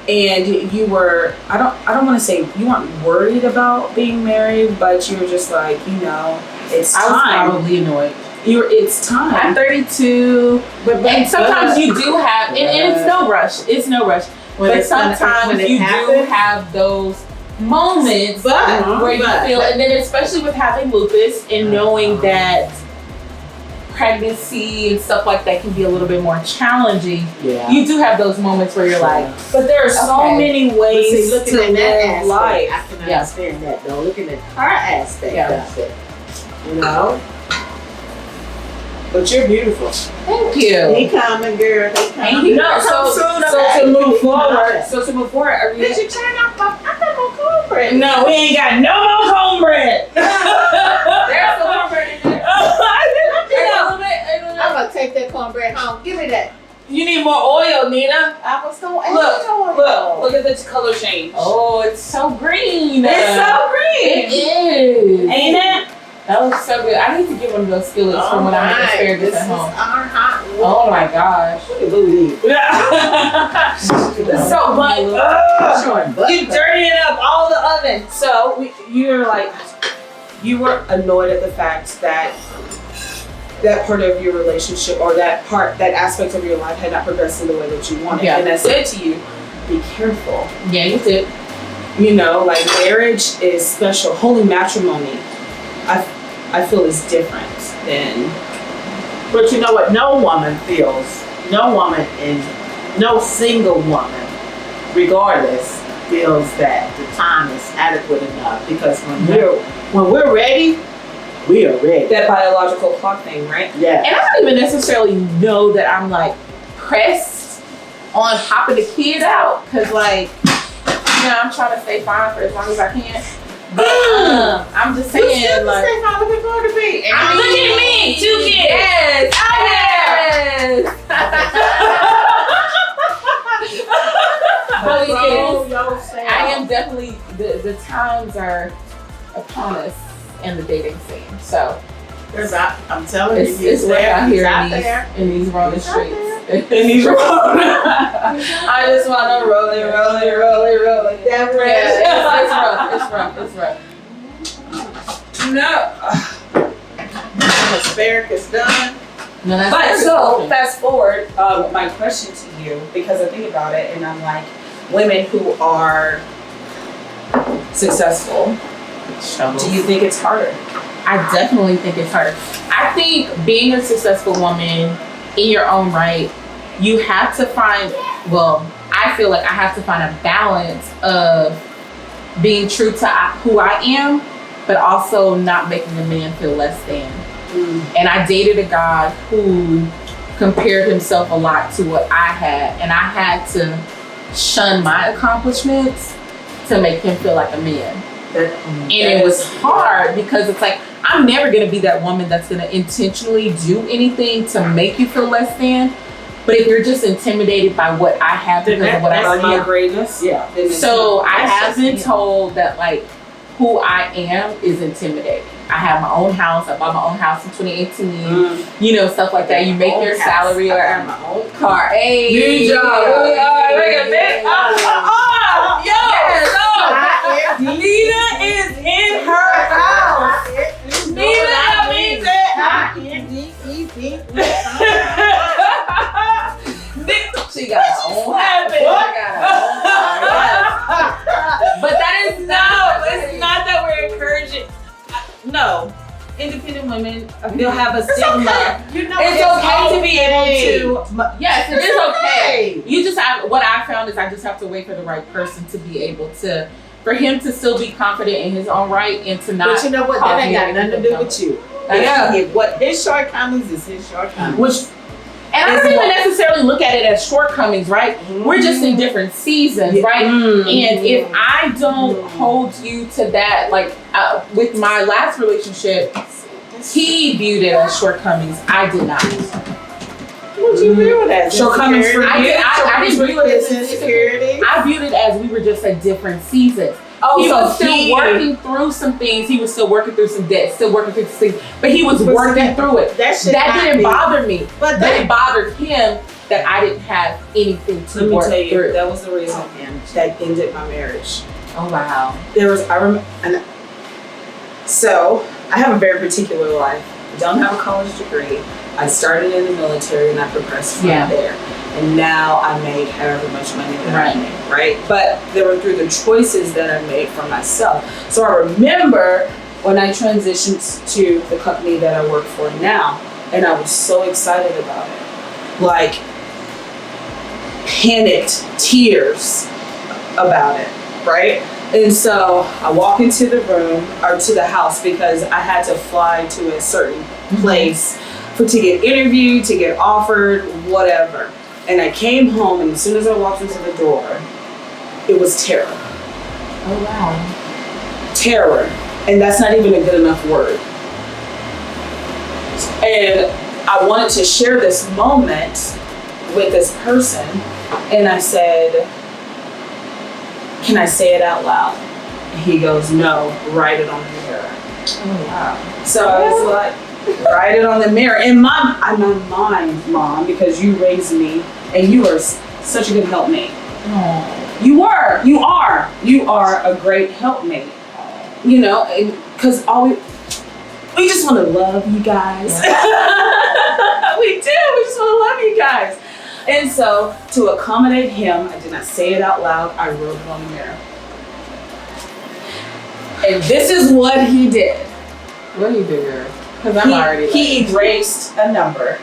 And you were, I don't want to say you weren't worried about being married, but you were just like, it's time. I was probably annoyed. It's time. I'm 32, and sometimes you do have, and it's no rush. It's no rush. But sometimes you do have those moments where you feel, and then especially with having lupus and knowing that pregnancy and stuff like that can be a little bit more challenging. Yeah. You do have those moments where you're like, but there are so many ways looking to at that live aspect, life. I can understand that though. Looking at her aspect of it, But you're beautiful. thank you. He coming, girl. He coming. you. So to move forward, Did you turn off my? I got my cornbread. no, we ain't got no more cornbread. There's a cornbread in there. I'm gonna take that cornbread home. Give me that. You need more oil, Nina. I was gonna add Look at this color change. Oh, it's so green. It's so green. It is. Ain't it? That looks so good. I need to get one of those skillets from when I make asparagus this at home. Is our hot Oh my gosh. Look at Booty. So, but you You dirtying up all the oven. So you were annoyed at the fact that part of your relationship or that aspect of your life had not progressed in the way that you wanted. Yeah. And I said to you, be careful. Yeah, you did. Marriage is special. Holy matrimony, I feel is different than But you know what? No woman no single woman, regardless, feels that the time is adequate enough, because when we're ready, we are ready. That biological clock thing, right? Yeah. And I don't even necessarily know that I'm like pressed on hopping the kid out, because like, I'm trying to stay fine for as long as I can. But I'm just saying, like, looking forward to be. I mean, look at me, 2 kids. Yes. I am definitely, the times are upon us in the dating scene. So I'm telling you, it's right out here in these rolling streets. In these rolling. I just want to roll it. It's rough. No. Asparagus done. No, that's But so fast forward, my question to you, because I think about it and I'm like, women who are successful, do you think it's harder? I definitely think it's harder. I think being a successful woman in your own right, you have to find, I feel like I have to find a balance of being true to who I am, but also not making a man feel less than. And I dated a guy who compared himself a lot to what I had, and I had to shun my accomplishments to make him feel like a man. And it was hard because it's like, I'm never gonna be that woman that's gonna intentionally do anything to make you feel less than. But if you're just intimidated by what I have because of what I see, my greatness. Yeah. So I have been told that like who I am is intimidating. I have my own house. I bought my own house in 2018. Stuff like that. You make your salary or my own car. Hey, good job. Nina is in her house. Nina, she got her own house. But that is it's not that we're encouraging. No. Independent women, they'll have a stigma. It's okay to be able to. Yes, it is okay. You just have, what I found is I just have to wait for the right person to be able to, for him to still be confident in his own right and to not. But you know what? That ain't got nothing to do with you. What his shortcomings is his shortcomings. And I don't even necessarily look at it as shortcomings, right? We're just in different seasons, right? And if I don't hold you to that, like with my last relationship, he viewed it as shortcomings. I did not. What you view it as? Shortcomings for you? I didn't view it as insecurity. I viewed it as we were just at different seasons. He was still working through some things. He was still working through some debt, still working through some things. But he was working through it. That didn't bother me. But it bothered him that I didn't have anything to work through. That was the reason that ended my marriage. Oh, wow. So, I have a very particular life. I don't have a college degree. I started in the military and I progressed from there. And now I make however much money that I make, right? But they were through the choices that I made for myself. So I remember when I transitioned to the company that I work for now, and I was so excited about it. Like, panicked tears about it, right? And so I walk into the room or to the house because I had to fly to a certain place to get interviewed, to get offered, whatever. And I came home, and as soon as I walked into the door, it was terror. Oh, wow. Terror. And that's not even a good enough word. And I wanted to share this moment with this person, and I said, can I say it out loud? And he goes, no, write it on the mirror. Oh, wow. So I was like, write it on the mirror. In my mind, Mom, because you raised me and you are such a good helpmate. You are a great helpmate. Because we just want to love you guys. We do. We just want to love you guys. And so to accommodate him, I did not say it out loud. I wrote it on the mirror. And this is what he did. What did he do, girl? Because I'm already. He erased a number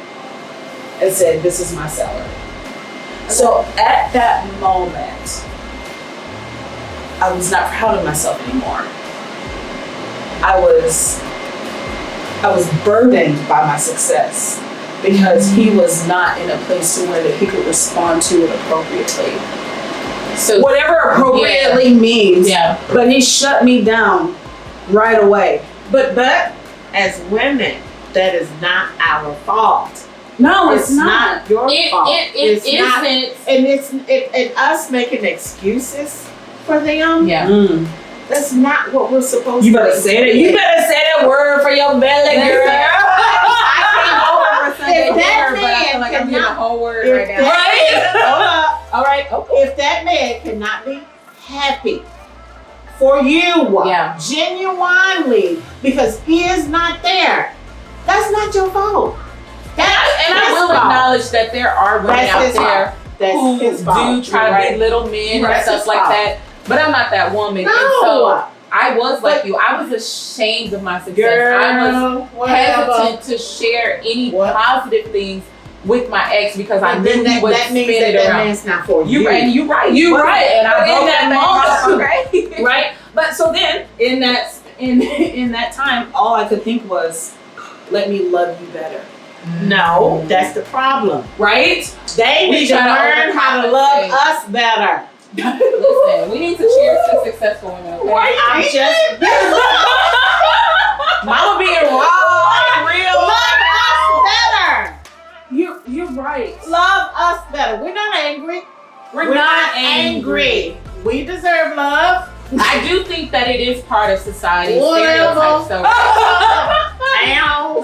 and said, "This is my salary." So at that moment, I was not proud of myself anymore. I was burdened by my success because he was not in a place to where that he could respond to it appropriately. So Whatever appropriately means. Yeah. But he shut me down right away. But as women, that is not our fault. No, It's not your fault. It not, isn't. and and us making excuses for them. Yeah. That's not what we're supposed You to better do. say that. You better say that word for your belly, girl. If that but I feel like I'm getting a man whole word if right now. that- All right. Okay. if that man cannot be happy for you, Yeah. genuinely, because he is not there, that's not your fault. And I will acknowledge that there are women That's out his there fault. That's who his fault. do try to Right. belittle men That's and stuff his like fault. that. But I'm not that woman. No. And so I was like But- you. I was ashamed of my success. Girl, I was whatever. hesitant to share any What? positive things with my ex because I And knew then he would that spin means it that around. man's not for You you. and you right. You But- right. And I But in broke that that thing moment, off, okay? Right? But so then in that time, all I could think was, let me love you better. No, that's the problem. Right? They We need to try to learn how to love overcompensate. us better. Listen, we need to cheers to successful women. Okay? I'm just Mama being raw and real. love us better. You're right. Love us better. We're not angry. We're not angry. We deserve love. I do think that it is part of society. Whatever. Stereotypes. So Ow.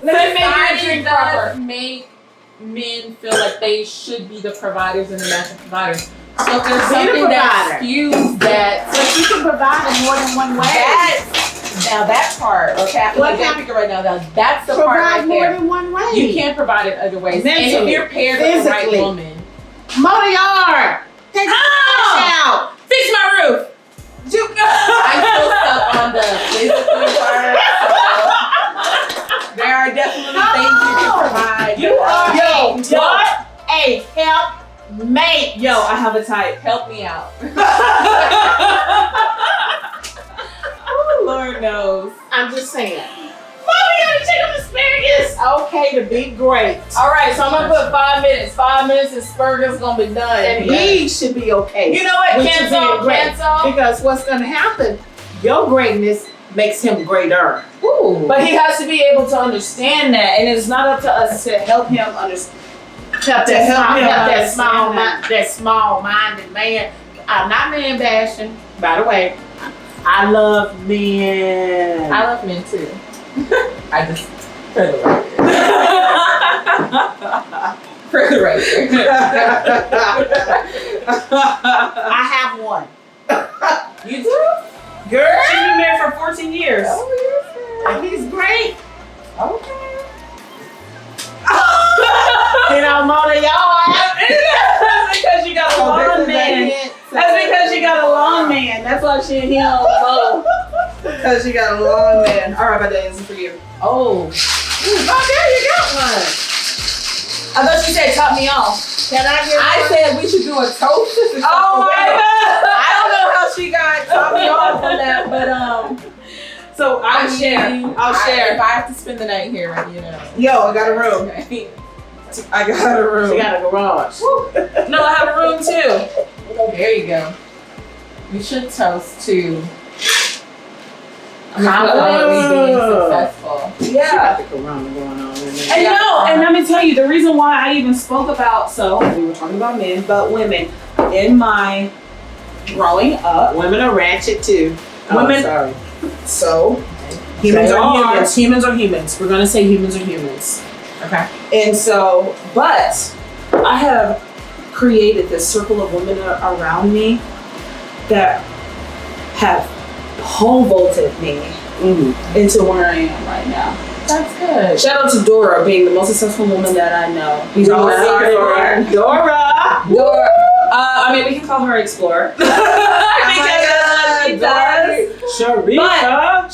Let me make you a society drink does proper. make men feel like they should be the providers and the natural providers. So if there's Be the something that provider. skews that. But you can provide in more than one way. Now that part, okay, I feel What like that kind- figure right now. That's the part Provide right more there. than one way. You can't provide it other ways. And if Mentally, you're paired with the right physically. woman, mow the yard. Take the trash out. Fix my roof. I'm still stuck on the physical part. So there are definitely things you can provide. You are Yo, what a helpmate. Yo, I have a type. Help me out. Oh, Lord knows. I'm just saying. Mommy, you gotta check on asparagus. Okay to be great. All right, so I'm gonna put 5 minutes. 5 minutes and Spurger's gonna be done. And he should be okay. You know what? Which is Cancel, great. cancel. Because what's gonna happen, your greatness makes him greater. Ooh. But he has to be able to understand that, and it's not up to us to help him understand. Help To help him that understand small-minded man. I'm not man bashing, by the way. I love men. I love men too. I just for the record. For the record. I have one. You do? Girl, She's been married for 14 years. and he's great. Okay. You know, mow the yard. That's because you got a lawn man. That's because you got a lawn man. That's why he don't mow. Because you got a lawn man. All right, my day is for you. Oh. Oh, there you got one. I thought you said top me off. Can I get I one? said we should do a toast. Oh my God! I don't know how she got top me off on that, but So I'll I share. mean, I'll share. If I have to spend the night here, you know. Yo, I got a room. Okay. I got a room. She got a garage. No, I have a room too. There you go. We should toast to I'm confidently being Oh. successful. She Yeah. got the corona going on in there. And no, and let me tell you the reason why I even spoke about, so we were talking about men, but women. In my growing up, Women are ratchet too. Women- sorry. so humans They are are. humans. Humans are humans. We're gonna say humans are humans. Okay. And so, but I have created this circle of women around me that have pole vaulted me into where I am right now. That's good. Shout out to Dora being the most successful woman that I know. He's always Dora. Dora. I mean, we can call her Explorer. Because that's what she does. Sharifa.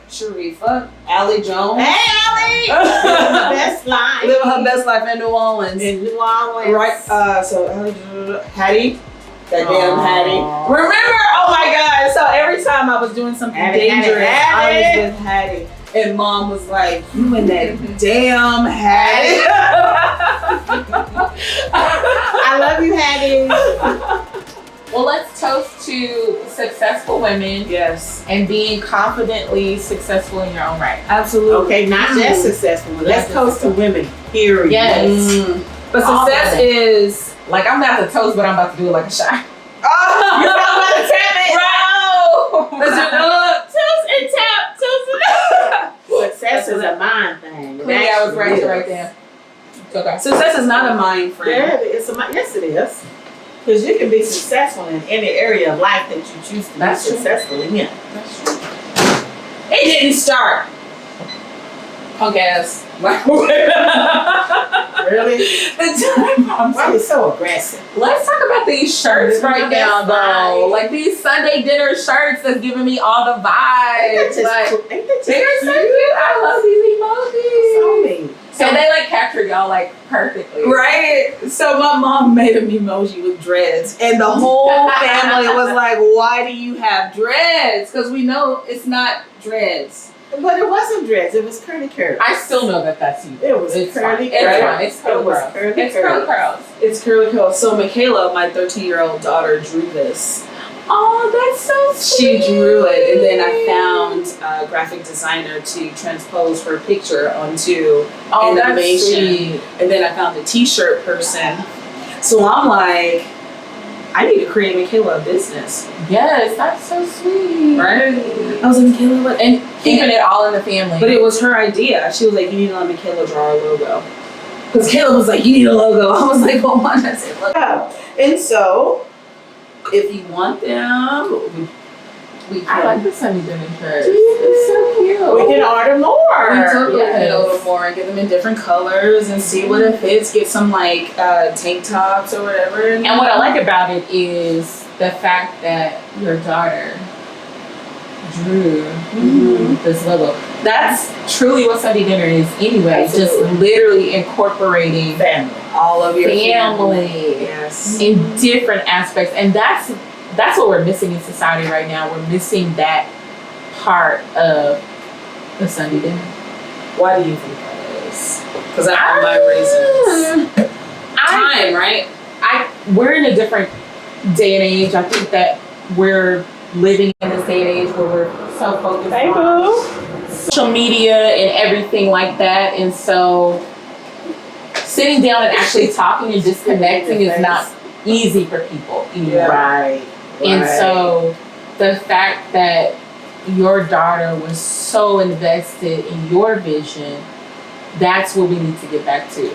Sharifa, Allie Jones. Hey, Allie. Living the best life. Living her best life in New Orleans. In New Orleans. Right. So Allie, Hattie. That damn Hattie. Remember? Oh my God. So every time I was doing something dangerous, I was with Hattie. And Mom was like, you and that damn Hattie. I love you, Hattie. Well, let's toast to successful women. Yes. And being confidently successful in your own right. Absolutely. Okay, not just successful. Let's toast to women. Period. Yes. But success is like, I'm about to toast, but I'm about to do it like a shot. Oh, you're not about to tap it. Right. Let's do toast and tap. Toast and tap. Success is a mind thing. Clearly, I was right there. Okay. Success is not a mind frame. Yeah, it's a mind. Yes, it is. Because you can be successful in any area of life that you choose to be successful in. Yeah. That's true. It didn't start. Punk ass. Really? Why are you so aggressive? Let's talk about these shirts right now, though. Like these Sunday dinner shirts that's giving me all the vibes. Like, they're so cute. I love these emojis. So mean. And they like capture y'all like perfectly. Right? So my mom made an emoji with dreads, and the whole family was like, why do you have dreads? Because we know it's not dreads. But it wasn't dreads. It was curly curls. I still know that that's you. It was curly curls. It's curly curls. It's curly curls. It's curly curls. So Michaela, my 13-year-old daughter, drew this. Oh, that's so sweet. She drew it, and then I found a graphic designer to transpose her picture onto animation. And then I found a t-shirt person. So I'm like, I need to create Michaela a business. Yes, that's so sweet. Right? I was like, Michaela, what? And keeping it all in the family. But it was her idea. She was like, you need to let Michaela draw a logo. Because Caleb was like, you need a logo. I was like, well, why not? I said, look. And so, if you want them, we can. I like the Sunday dinner shirts. It's so cute. we can order more. We totally Yes. can order more and get them in different colors and see what it fits. Get some like tank tops or whatever. And what I like about it is the fact that your daughter drew this logo. That's truly what Sunday dinner is anyway. Absolutely. Just literally incorporating Family. all of your family Yes. in different aspects. And that's what we're missing in society right now. We're missing that part of the Sunday dinner. Why do you think that is? Because I have my reasons. Time, right? We're in a different day and age. I think that we're living in this day and age where we're so focused on social media and everything like that. And so sitting down and actually talking and disconnecting is not easy for people anymore. Yeah. Right. And so the fact that your daughter was so invested in your vision, that's what we need to get back to.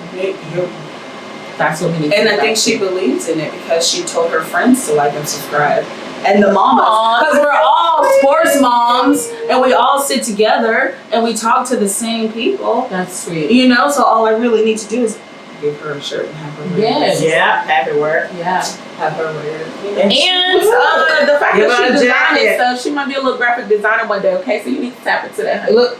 That's what we need to And get I back think to. she believes in it because she told her friends to like and subscribe. And the mamas, because we're all sports moms and we all sit together and we talk to the same people. That's sweet. You know, so all I really need to do is give her a shirt and have her wear Yes. it. Yeah, happy work. Yeah. Have her wear it. And the fact Give that her she a designed jacket. stuff, she might be a little graphic designer one day, okay? So you need to tap into that. Honey. Look,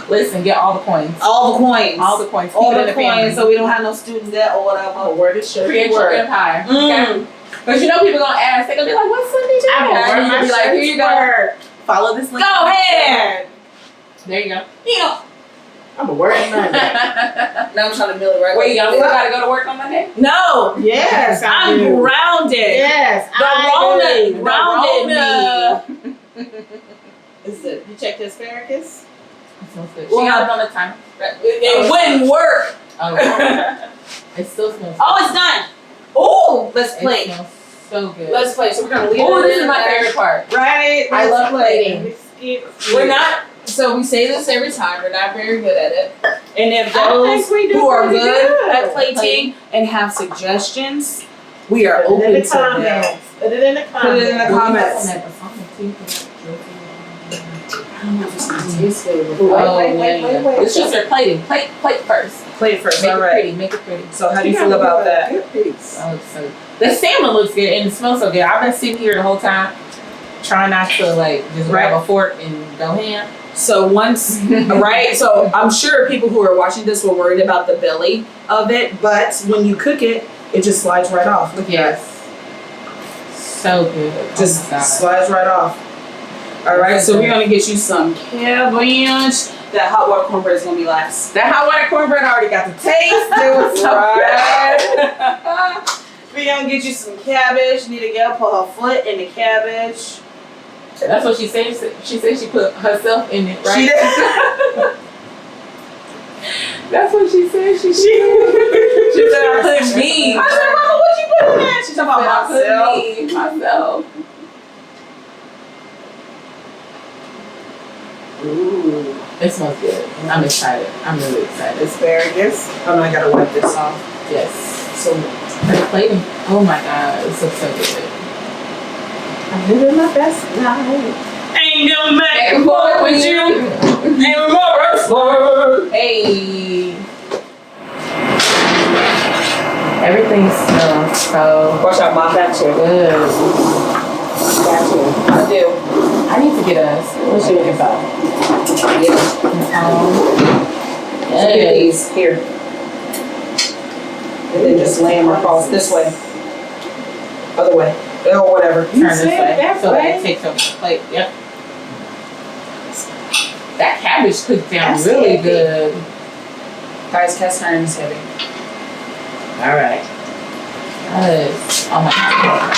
Listen, get all the coins. all the coins. All the coins. All Keep it in the family. coins so we don't have no student debt or whatever. Wear this shirt. Create your empire. Okay? But you know people gonna ask, they're gonna be like, what's Sunday dinner? I'm gonna wear And my you're gonna be like, here you go. shirt. Follow this link. Go ahead. There you go. Yeah. I'm gonna wear it Monday. Now I'm trying to mill it right. Wait, y'all still gotta go to work on Monday? No. Yes, I I'm do. grounded. Yes, The Rona grounded me. Is it? You check the asparagus? It smells good. Well, She got it on the time. It wouldn't work. Oh, it still smells good. Oh, it's done. Oh, let's It play. smells so good. Let's play. So we're gonna leave Oh, it this in is my there. favorite part. Right. I let's love play. plating. We're not. So we say this every time. We're not very good at it. And if I those think we do who are pretty good good. at plating and have suggestions, we are Put it in open the to them. comments. Put it in the comments. Put it in the comments. I don't know if it's gonna taste good. Wait. It's just your plating. Plate first. Play it first. Make All it right. pretty. Make it pretty. So how do you feel about that? Good piece. Oh, it's so the salmon looks good and it smells so good. I've been sitting here the whole time. Try not to like just grab a fork and go ham. So once, right? So I'm sure people who are watching this were worried about the belly of it, but when you cook it, it just slides right off. Look at that. So good. Just slides right off. All right, so we're gonna get you some cabbage. That hot water cornbread is gonna be last. That hot water cornbread I already got the taste. It was so good. We're gonna get you some cabbage. Nita Gail put her foot in the cabbage. That's what she said. She said she put herself in it, right? She did. That's what she said. She said I put me. I said, Mama, what you put in there? She's talking about myself. Ooh. It smells good. I'm excited. I'm really excited. Asparagus. Oh no, I gotta wipe this off. Yes. So her plating. Oh my god, this looks so good. I'm living my best life. Ain't going back and forth with you. Ain't more. Hey. Everything smells so Watch out, Mom. Got you. good. Got you. I do. I need to get us. What's she looking for? Get these here. And then just lay them across this way. Other way. Or whatever. Turn this way. that So way? that it takes over the plate. Yep. That cabbage cooked down That's really heavy. good. Guys, cast iron is heavy. All right. Yes. Oh my god.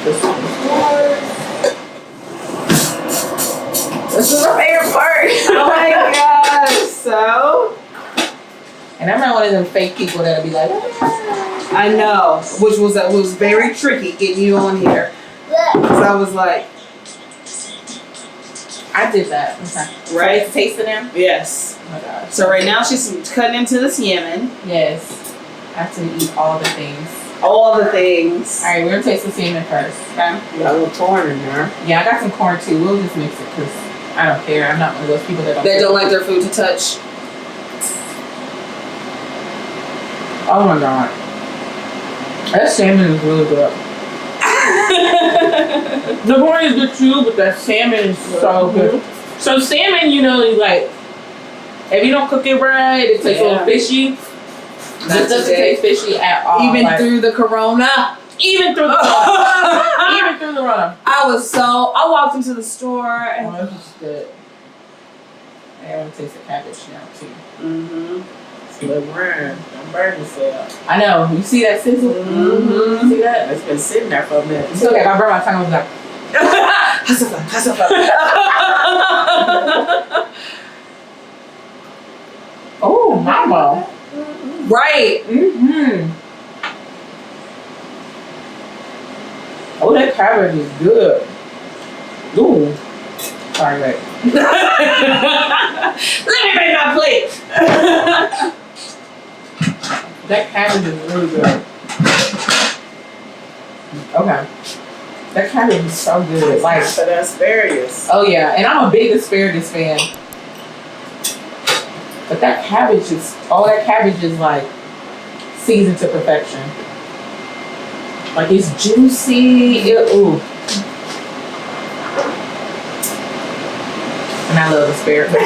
This one is yours. This is my favorite part. Oh my gosh. So? And I'm not one of them fake people that'll be like, I know. Which was very tricky getting you on here. Because I was like, I did that. Okay. Right? So taste it now? yes. Oh my gosh. So right now she's cutting into the salmon. Yes. I have to eat all the things. All the things. All right, we're gonna taste the salmon first. Okay. You got a little corn in there. Yeah, I got some corn too. We'll just mix it because I don't care. I'm not one of those people that They don't like their food to touch. Oh my god. That salmon is really good. The corn is good too, but that salmon is so good. So salmon, you know, like if you don't cook it right, it tastes a little fishy. This doesn't taste fishy at all. Even like, through the corona. even through the run. Even through the run. I walked into the store and Oh, this is good. I want to taste the cabbage now too. mm-hmm. It's a little brown. Don't burn yourself. I know. You see that sizzle? Mm-hmm. See that? It's been sitting there for a minute. It's okay. If I burn my tongue, I was like, oh, mama. Right. Mm-hmm. Oh, that cabbage is good. Ooh. Sorry, wait. Let me make my plate. That cabbage is really good. Okay. That cabbage is so good. Like, For the asparagus. oh yeah, and I'm a big asparagus fan. But that cabbage is, that cabbage is like seasoned to perfection. Like it's juicy. Ooh. And I love asparagus. I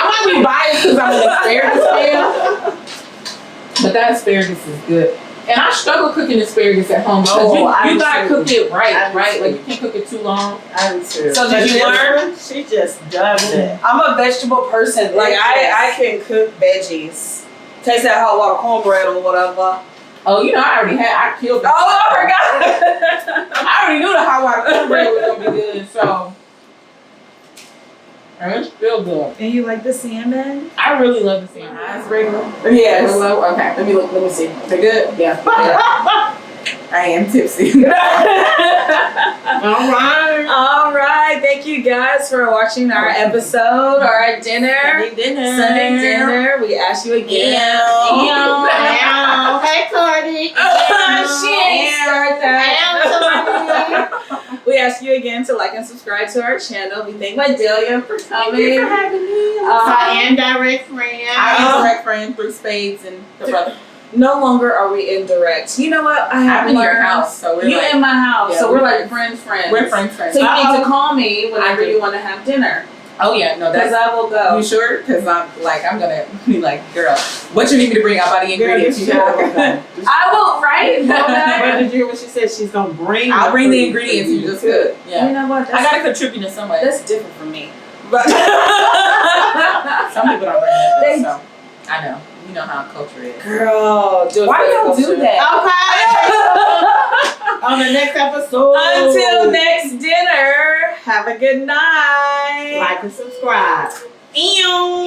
might be biased because I'm an asparagus fan. But that asparagus is good. And I struggle cooking asparagus at home because you gotta cook it right? Like you can't cook it too long. I do too. So did you learn? She just does it. I'm a vegetable person. Like I can cook veggies. Taste that hot water cornbread or whatever. Oh, you know, I killed it. Oh, I forgot. I already knew the hot water cornbread was gonna be good, so. And it's still good. And you like the salmon? I really love the salmon. Eyes regular? Yes. Okay. Let me see. They're good? Yeah. I am tipsy. All right. Thank you guys for watching our episode or our dinner. Sunday dinner. We ask you again. Hey, Cardi. She ain't start that. We ask you again to like and subscribe to our channel. We thank Videllia for coming. Thank you for having me. My indirect friend. Our indirect friend through spades and the brother. no longer are we indirect. You know what? I have I'm in your learned. house, so we're You like, in my house, yeah, so we're we're like friends. we're friends. So you need to call me whenever I do. you want to have dinner. Oh yeah, no, Because that's. I will go. You sure? Because I'm gonna be like, girl, what you need me to bring? I'll buy the ingredients. You have. I will, right? But did you hear what she said? She's gonna bring. I'll bring the food ingredients. for You just cook. Yeah. You know what? I gotta contribute in some way. That's different for me. But some people don't bring that. They- So I know. You know how culture is. Girl, do it Why for the y'all do culture. that? Okay. On the next episode. Until next dinner, have a good night. Like and subscribe. Ew.